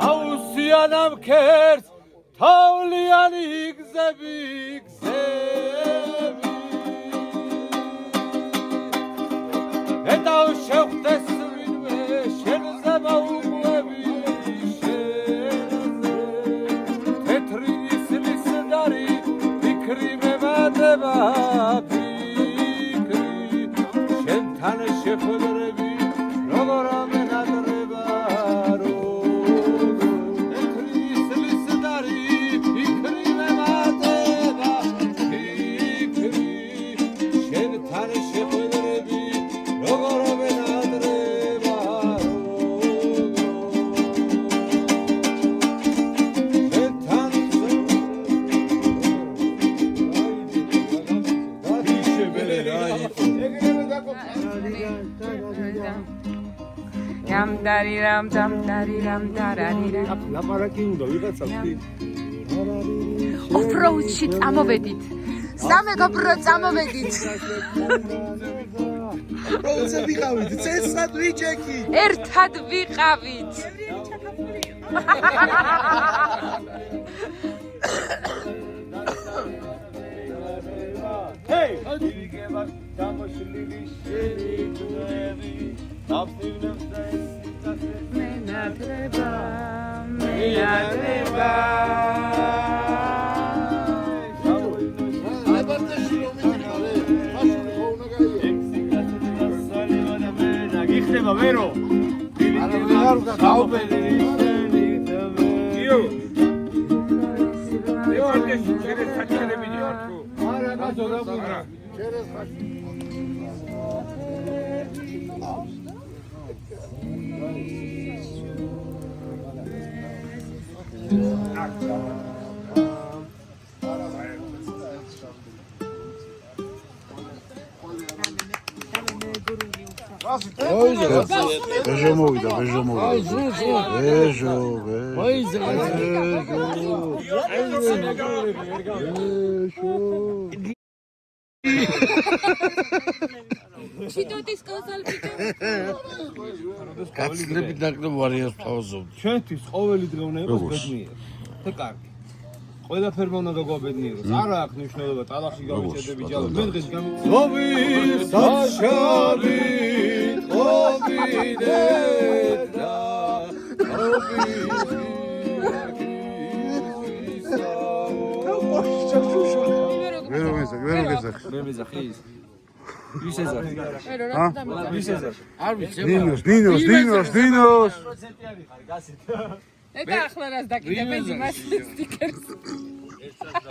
აუსიანამ ქერს თავლიანი გზები ეტავ შევხვდეს ვინმე შენზე მაუკლები თეთრი ისლის დარი ფიქრი მემატება ფიქრი შენთან შეხვედრები როგორ ამენადრება Dam dam dariram darariram. ლაპარაკი უნდა ვიღაცა ოფროუდში წამოვედით. სამეგობრო წამოვედით. პროუზე ვიყავით, წესად ვიჭექი. ერთად ვიყავით. ჰეი, იგება გამოშლილი შეიქმნები. Abstinence Menadreba, menadreba. იქნება ვერო არა ვეღარ უნდა გაუბედე იო ეორკეს შეიძლება საჭირები ჯორკო არა გაზოგავდა ჩერეს ხარ Bežo movida, bežo movida. Bežo. კაცლები ნაკლებად ვარიანს თავაზობთ. ჩვენთვის ყოველი დღე უნდა იყოს ბედნიერი და კარგი ყველაფერმა უნდა გაგვაბედნიეროს არა აქვს მნიშვნელობა ტალახში გავიჭედები ჯალო მე დღეს გამიწევი საშავით ობიდედა ვერ გეძახ. მე მეძახის ვის ეძახი ვის ეძახი არ ვიცი. დინოს. ეტა ახლა რას დაკიდა ბენზინას სტიკერს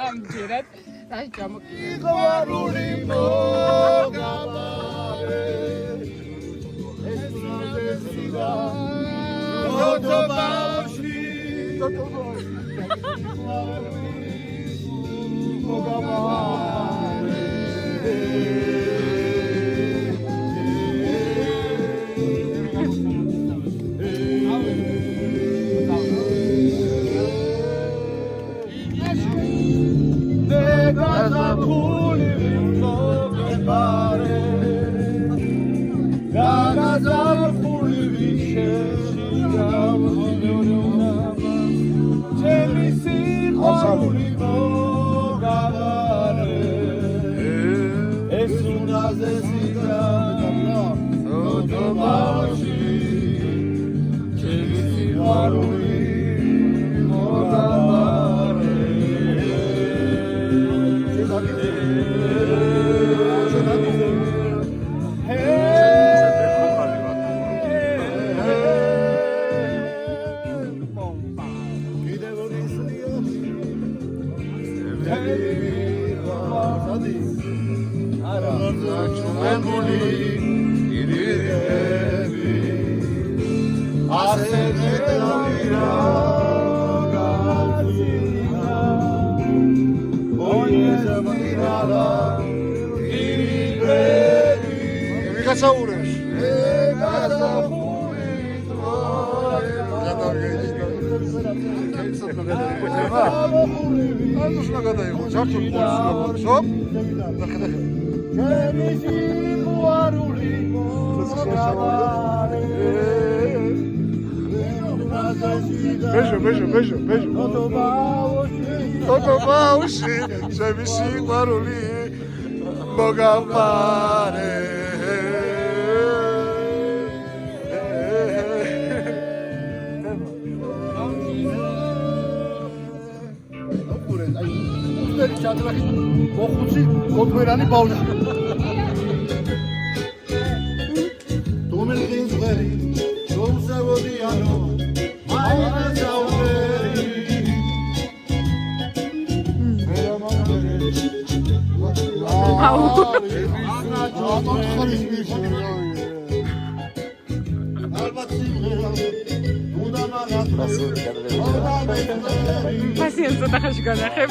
ამჯერად რა ჩამოკიდე ყვარული მოგაბარე ეს ნაზესიდა ოტობავში Beijo. Ოტობავში ჩემი სიყვარული მოგაბარე მოხუცი გოთვერანი ბავშვი დომენ გინზღერი რომსევოდიანო Pacienza ta khashga nakheb.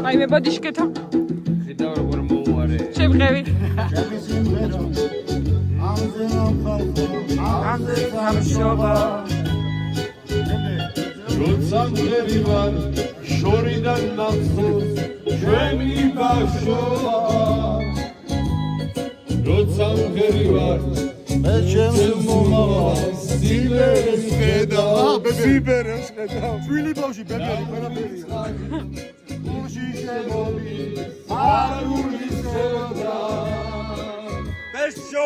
Ai me bodishketo. ხიდა როგორ მოუარე Shevqevi. როცა მღერი ვარ შორიდან ნახოს ჩვენი ბავშვობა როცა მღერი ვარ მე ჩემს მომავალს სიბერეს ხედა სიბერეს ხედა ჩვილი ბავშვი ბებერი ყველაფერია უშიშე მომი არული სევდა ბეშო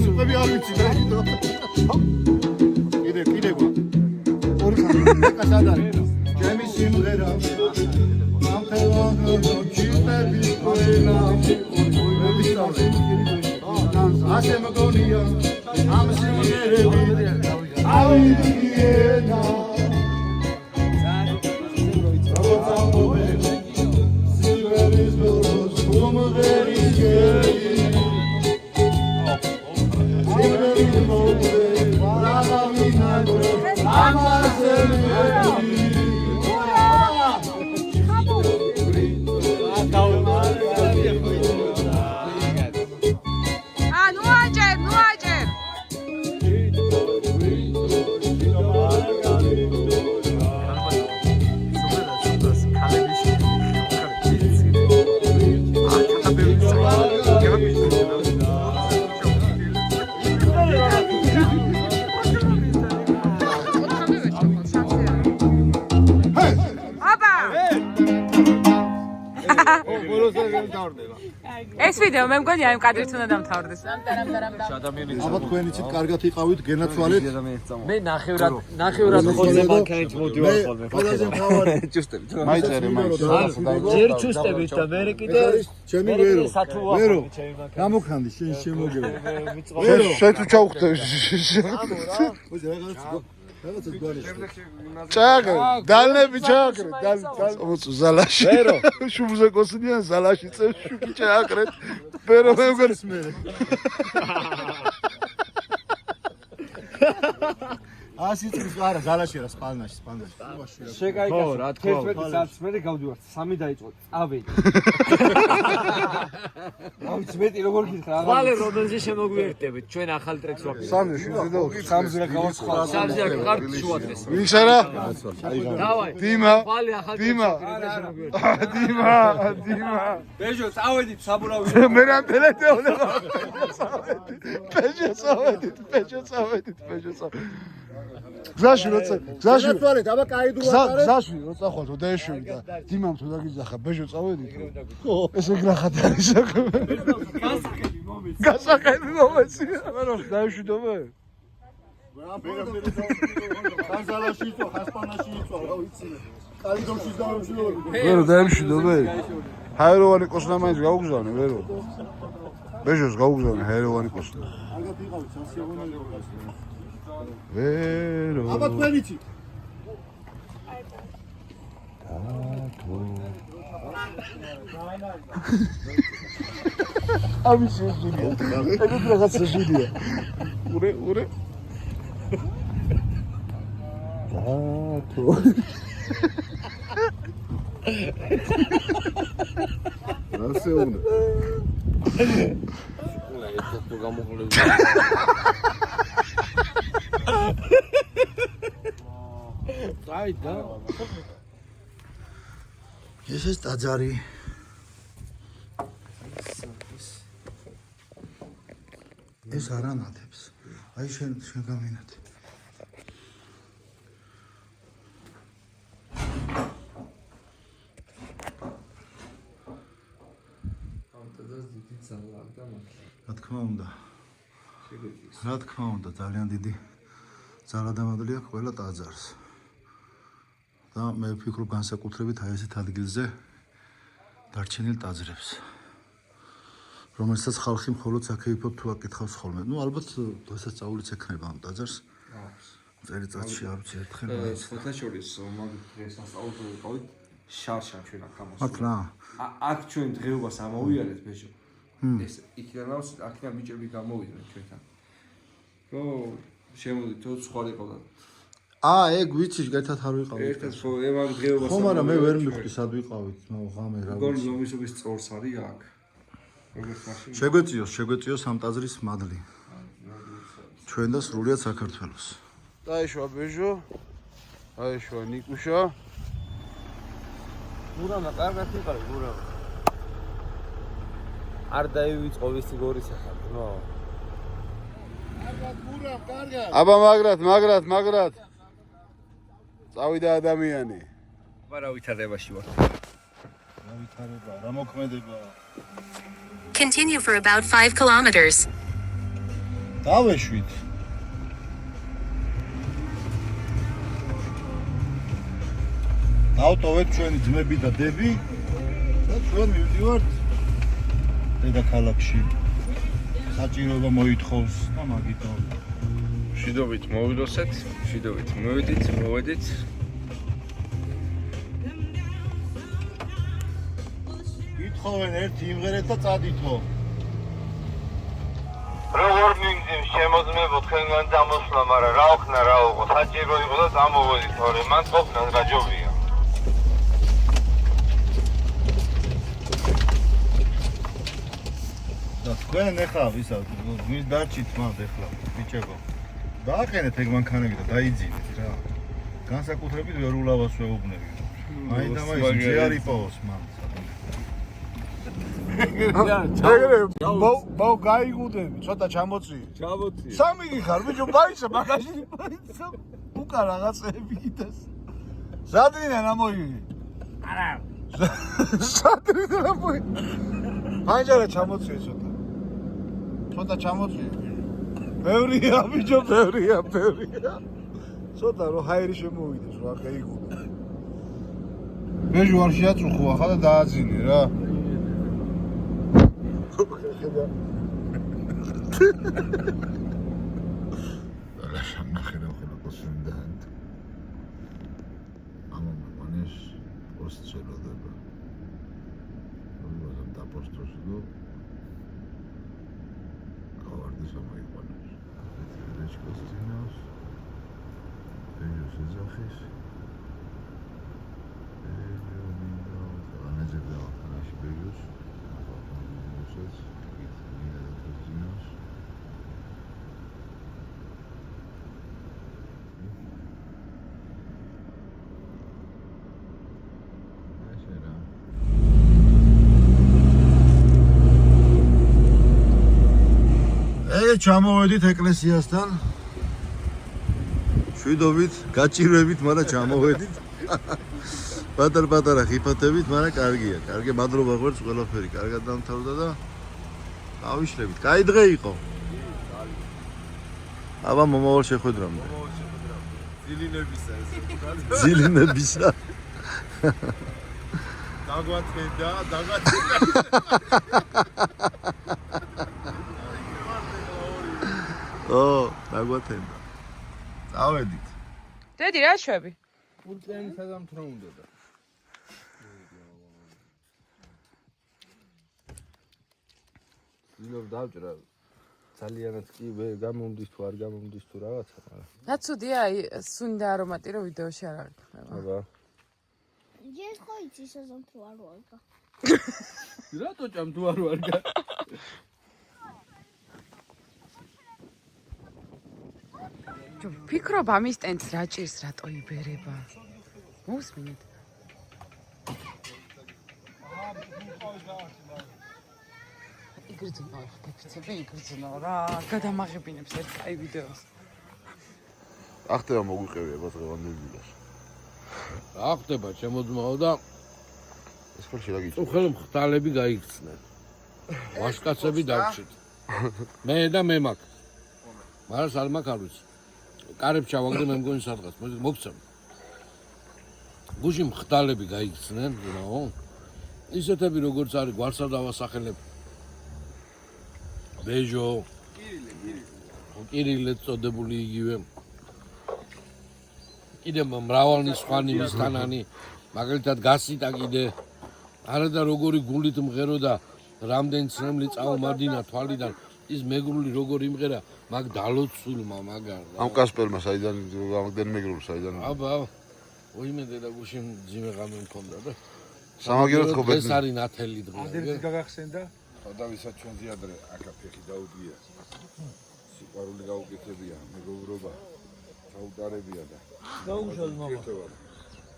სუპები არ ვიცი კიდე ორი ხარ სადარი ჩემი სიმღერა ასე მგონია ამ სიმღერები ავიდიენა სიმღერის დროს უმღერის სიმღერის მოვე რავავინაგრე ამაზე ეს ვიდეო მე მგონი აი კადრით უნდა დამთავრდეს. აბა თქვენ იცით კარგად იყავით გენაცვალეთ მე ნახევრად ხოზე მანქანით მოდივარ ხოლმე ყველაზე მთავარი ჭუსტები მაიწერე ჯერ ჭუსტებით და მე კიდე ჩემი ვერო გამოქანდი შენ შემოგევა შენ თუ ჩავხდე ჩაგრე დალები ჩაგრე ზალაში შუბზე კოსნიან ზალაში წეს შუქი ჩაგრე პერო მე მგონი ასი წლის არა ზალაში რა სპანაში შეგაიკეთე რა თქმა უნდა 11 საათს მე გავდივარ 3 დაიწყო წავედი აუც მეტი როგორ გითხრა ხვალე როდენზე შემოგვიერთდებით ჩვენ ახალ ტრეკს ვაკეთებთ 3-ზე რა გავაცხვალ 3-ზე რა გიყართ შუადღეს ვინც არა დავაი დიმა ხვალე ახალ დიმა ბეჟო წავედით საბურავი მე რამ ტელეფონები ბეჟო წავედით გზაში როცა გზაში აბა კაიდრო ატარე გზაში როცა ხვალ რომ დაეშვი და დიმამ თუ დაგიძახა ბეჟო წავედით ესე გრახად არის გასაყები მომეცი ანუ დაეშვიდობე ხაზალაში იწვა ხასპანაში იწვა რა ვიცი კალიდოში დაუშვიდობე ვერო დაეშვიდობე ჰაეროვანი კოსნა მაინც გაუგზავნე ვერო ბეჟოს გაუგზავნე ჰაეროვანი კოსნა კარგად იყავით სასიამოვნო ვერო აბა თქვენ იცით ამი შეჟილია ეგ რაღაც შეჟილია ურე ასე უნდა თუ გამოყოლები დაიდა ეს ტაძარი ეს არანათებს აი შენ გამინათე რა თქმა უნდა ძალიან დიდი ძალადამადლია ყველა ტაძარს და მე ვფიქრობ განსაკუთრებით აი ესეთ ადგილზე დარჩენილ ტაძრებს რომელსაც ხალხი მხოლოდ საკეიფოდ თუ აკითხავს ხოლმე ნუ ალბათ დღესასწაულიც ექნება ამ ტაძარს წელიწადში არ ვიცი ერთხელ ფოთაშორის მაგ დღესასწაულს ვიყავით შარშან ჩვენ აქ ამას აქ რა აქ ჩვენ დღეობას ამოვიარეთ ბეჟო ეს იქნებავს აქიდან ბიჭები გამოვიდნენ ჩვენთან რო შემოდით თუ სხვა იყავდა ეგ ვიცი ერთად არ ვიყავით ერთად ხო ემაგ დღეობას ხო მაგრამ მე ვერ მივხვდი სად ვიყავით ღამე რა გონი ლომისობის წორს არის აქ შეგვეწიოს ამ ტაძრის მადლი ჩვენ და სრულიად საქართველოს დაეშვა ბეჟო დაეშვა ნიკუშა გურამა კარგად იყავი გურამა არ დაივიწყო ვისი გორის ახალ ნო აბა მაგრად წავიდა ადამიანი რა ვითარებაში ვარ რა ვითარება რა მოქმედება Continue for about 5 kilometers. დავეშვით ავტოვეთ ჩვენი ძმები და დები და ჩვენ მივდივართ დედაქალაქში საჭიროება მოითხოვს და მაგითო შიდობით მოვიდოსეთ შიდობით მოვედით ითხოვენ ერთი იმღერეთ და წადითო როგორ მიგზიმ შემოძმებო თქვენგან წამოსვლა, მაგრამ რა ოქნა რა უყო, საჭირო იყო და წამოვედით, თორემ მან ყოფნა გაჯობია. და თქვენ ეხლა ვისა მის დარჩით მანდ ეხლა ბიჭებო დააყენეთ ეგ მანქანები და დაიძინეთ რა განსაკუთრებით ვერ ულავას ვეუბნები მაინდა-მაინც ძე არ იპოვოს მან ბაუ გაიგუდები ცოტა ჩამოწი სამი გიხარ ბიჭო ბაისა მაგაში ბაისა უკა რაღაცები კიდეს სადრიდან ამოიგი არა სადრიდან ამოიგი ფანჯარა ჩამოწი ცოტა ჩამოწი ბევრია ბიჭო ბევრია ცოტა რომ ჰაერი შემოვიდეს რა გაიგუდე ბეჟუ არ შეაწუხო ახლა და დააძინე რა lasciamo che lo possedente amo manes postcelo debe non da posto su guardi sama iguanes vedes cosinas ellos ezajes ჩამოვედით ეკლესიასთან შვიდობით გაჭირვებით მაგრამ ჩამოვედით პატარ-პატარა ხიფათებით მაგრამ კარგია კარგი მადლობა ღერს ყველაფერი კარგად დამთავრდა და გავიშლებით კაი დღე იყო აბა მომავალ შეხვედრამდე ძილინებისა დაგვათენდა დაგვათენდა. წავედით. დედი რა შვები? პულტენი სადამ თრა უნდა და. ილოვ დავჭრა. ძალიანაც კი გამომდის თუ არ გამომდის თუ რაღაცა, მაგრამ. ნაცუდია აი სუნდა არომატი რო ვიდეოში არ აღიქნება. აბა. ჯერ ხო იცი სეზონ თუ არ ვარგა. რატო ჭამ თუ არ ვარგა? ფიქრობ ამის ტენტს რა ჭირს რატო იბერება მოსმინეთ იგრძნო ხტიფიცები იგრძნო რა გადამაღებინებს ერთ კაი ვიდეოს ახტება მოგვიყევია ბაზროვანებილას რა ხდება შემოძმაო და ეს ხო შეიძლება უხელ მხტალები გაიქცნენ ვაშკაცები დავრჩით მე და მე მაგ მაგრამ სალმაკ არ ვიცი კარებს ჩავაგდე მე მგონი სადღაც მოგცემ გუში მხტალები გაიქცნენ ნაო ისეთები როგორც არის გვარსა დავასახელებ ბეჟო კირილე წოდებული იგივე კიდე მრავალნი სხვანი მისთანანი მაგალითად გასიტა კიდე არა და როგორი გულით მღერო და რამდენი ცნემლი წაუმარდინა თვალიდან ის მეგრული როგორ იმღერა მაგ დალოცულმა მაგარ ამ კასპერმა საიდან ამგდენ მეგრულ საიდან აბა ოიმე და გუში ძიმე ღამე მქონდა და სამაგიეროდ ხო ეს არის ნათელი დღე ადრე გაგახსენდა თავდავისაც ჩვენზე ადრე აკაფეხი დაუდგია სიყვარული გაუკეთებია მეგობრობა ჩაუტარებია და დაუშალ მამა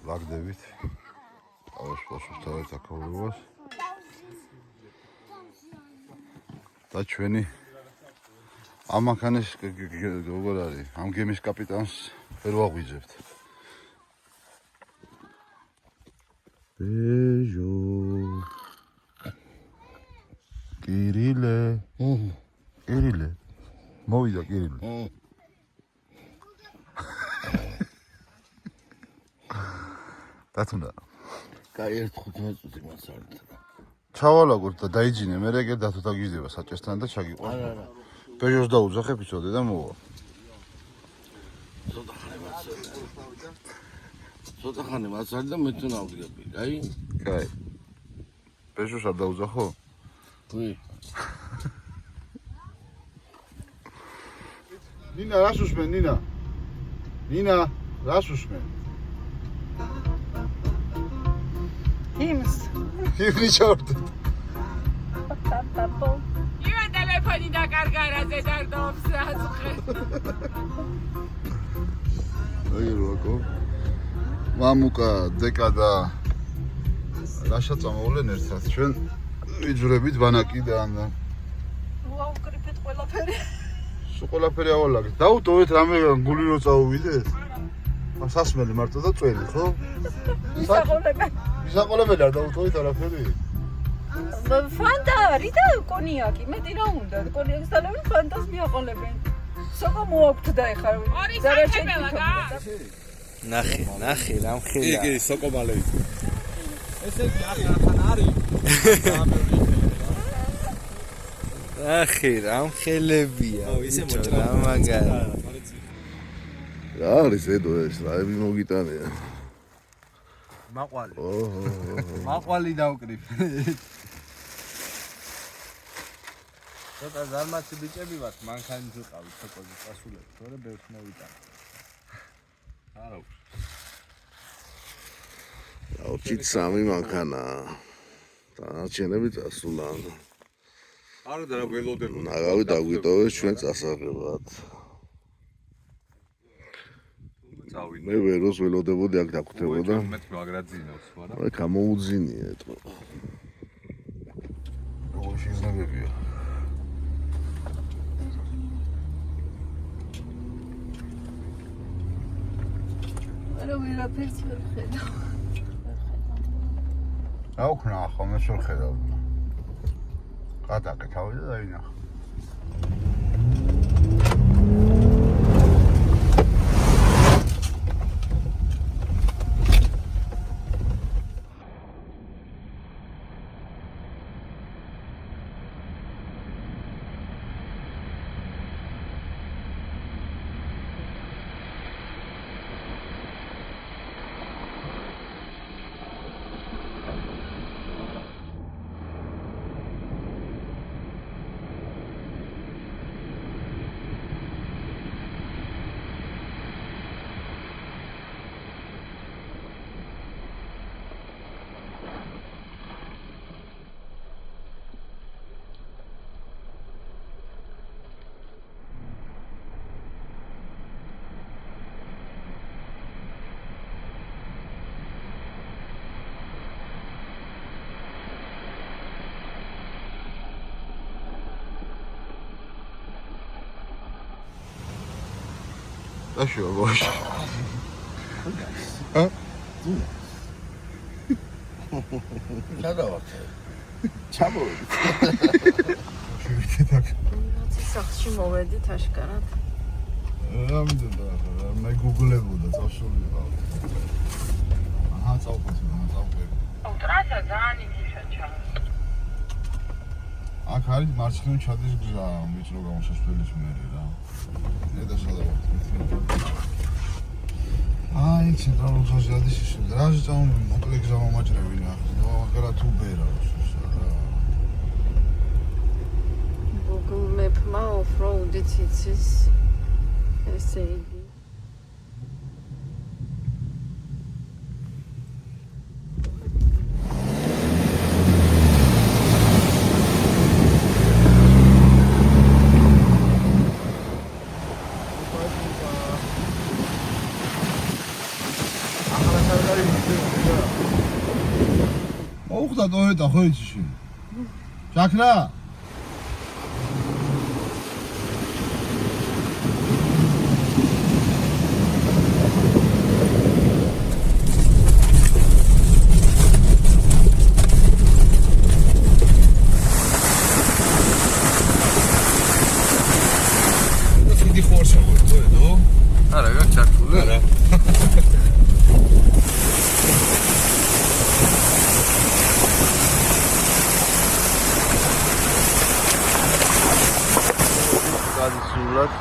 ვაგდებით ავას პასუხთავეთ აკავრებას და ჩვენი ამ მანქანის როგორ არის? ამ გემის კაპიტანს ვერ ვაღვიძებთ. ბეჟო. კირილე. კირილე. მოვიდა კირილე. დათუნდა. კაი 1-15 წუთი მასალით. ჩავალაგოთ და დაიჯინე, მე რეგე დათო დაგიზდება საჭესთან და ჩაგიყვან. არა. ბეჟოს დაუძახებ იცოდე და მოვა. ცოტა ხანი მასალი და მე თუ ნავდგები, კაი? კაი. ბეჟოს არ დაუძახო? ვი. ნინა, რას უსმენ, ნინა? ნინა, რას უსმენ? იმს. იმრი ჩავდე. იმა ტელეფონი დაკარგა რა ზედარდობს აწუხე. აი როაკო. მამუკა, დეკა და რაშა წამოვლენ ერთად. ჩვენ ვიძვრებით ბანაკი და ანა. ვაუკრიფეთ ყველაფერი. სულ ყველაფერი ავალაგეთ. დაუტოვეთ რამე გული რო წაუვიდეთ? სასმელი მარტო და წველი, ხო? ისაყოლებენ. ისაყოლებენ არ დაუტოვეთ არაფერი? ფანტა არის და კონიაკი, მეტი რა უნდა? კონიაკს დალევენ, ფანტას მიაყოლებენ. სოკო მოაქვთ და ეხლა დარაჩენილა გა? ნახე, რამხელა. იგი სოკო მალე. ესე იგი ახან არის. ნახე, რამხელებია. ისე მოჭრა მაგარი. რა არის ედო ეს? რაები მოგიტანია? მაყვალი. ოჰო. მაყვალი დავკრიფ. ცოტა ზარმაცი ბიჭები ვართ, მანქანის ვიყავით სოკოზე წასულებს, თორე ბევრს მოვიტან. არა აქვს. აუჩით სამი მანქანა. დანარჩენები წასულან. არა და რა ველოდებო. ნაგავი დაგვიტოვეს ჩვენ წასაღებად. წავიდე. მე ვეროს ველოდებოდი აქ დაგხვდებოდა. მე მაგრაძინავს, არა? აი გამოუძინია ეტყო. როგორ შეგზნებებია? არა ვერაფერს ვერ ხედავ. რა უქნა ახლა მე შორ ხედავ. გადაკე თავი და დაინახა. დაშუა გოშ. ა? ჩადავართ. ჩამოვიდით. შევიდეთ აქ. სახლში მოვედით აშკარად. რა მინდოდა ახლა მე გუგლებოდა წავსული ვიყავ. აჰა წავყვეთ. ტრასა ძალიან იგიშაჩა. აქ არის მარცხნივ ჩადის გზა მიჭრო გამოსასვლელის მერი რა. ედა სადავართ. აი ცენტრალურ გზაზე ადის ისე. რაზე წამოვიდი მოკლე გზა მომაჭრევინა. აღარა თუ ბერავს. Google Map-მა off-road-იც იცის. ესე იგი. მოუხდა ტოიოტა ხო იცი? ჩაქრა? Adi ხორსა გქონდო? არა, გაკ ჩართული. არა. ტრადიციულად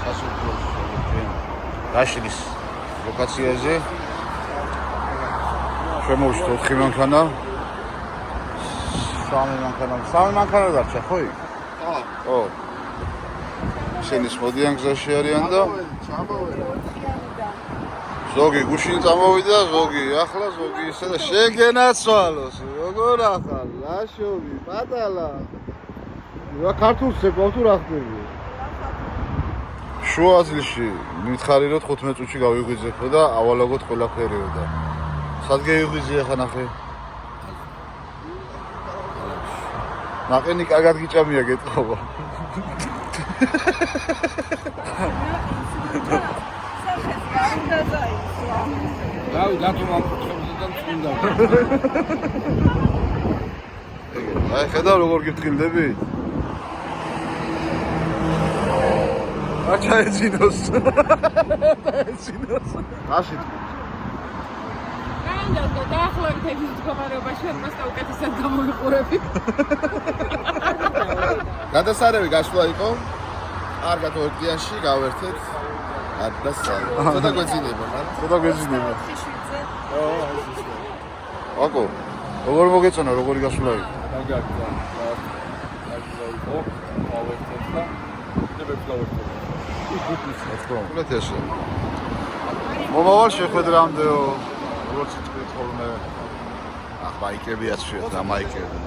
სასოფლოს გაშლის ლოკაციაზე შემოვშოთ 4 მანქანა. 3 მანქანა დარჩა, ხო? ხო. ისინი მოდიან გზაში არიან და ზოგი გუშინ წამოვიდა, ზოგი ახლა, ზოგი ისე და შეგენაცვალოს. როგორ ახალ, ლაშობი, პატალა. რა ქართულს ეკავ თუ რა ხდება? შუა აზრში მითხარი რომ 15 წუთში გავიღვიძებო და ავალაგოთ ყველაფერიო და სად გეიღვიძე ახლა ნახე? ნაყენი კარგად გიჭამია გეტყობა. რავი, დათომ ამფრთხებიდან წმინდა. აი, ხედავ როგორ გიფრთხილდები? აჩა ეძინოს. ეძინოს. აშით. კანდა დაახლოებით ეს მდგომარეობაში მას უკეთესად გამოვიყურები. გადასარევი გასვლა იყო. კარგად ორდიაში გავერთეთ. ცოტა გვეძინება, ხარ? ცოტა გვეძინება. აკო, როგორ მოგეწონა, როგორი გასვლა იყო? მაგარია. იყო, გავერთეთ და ნებებს გავერთეთ. მეთეშე. მომავალ შეხვედრამდეო, როგორც თქვით ხოლმე. ახ, მაიკებიაც შეეთ, და მაიკები.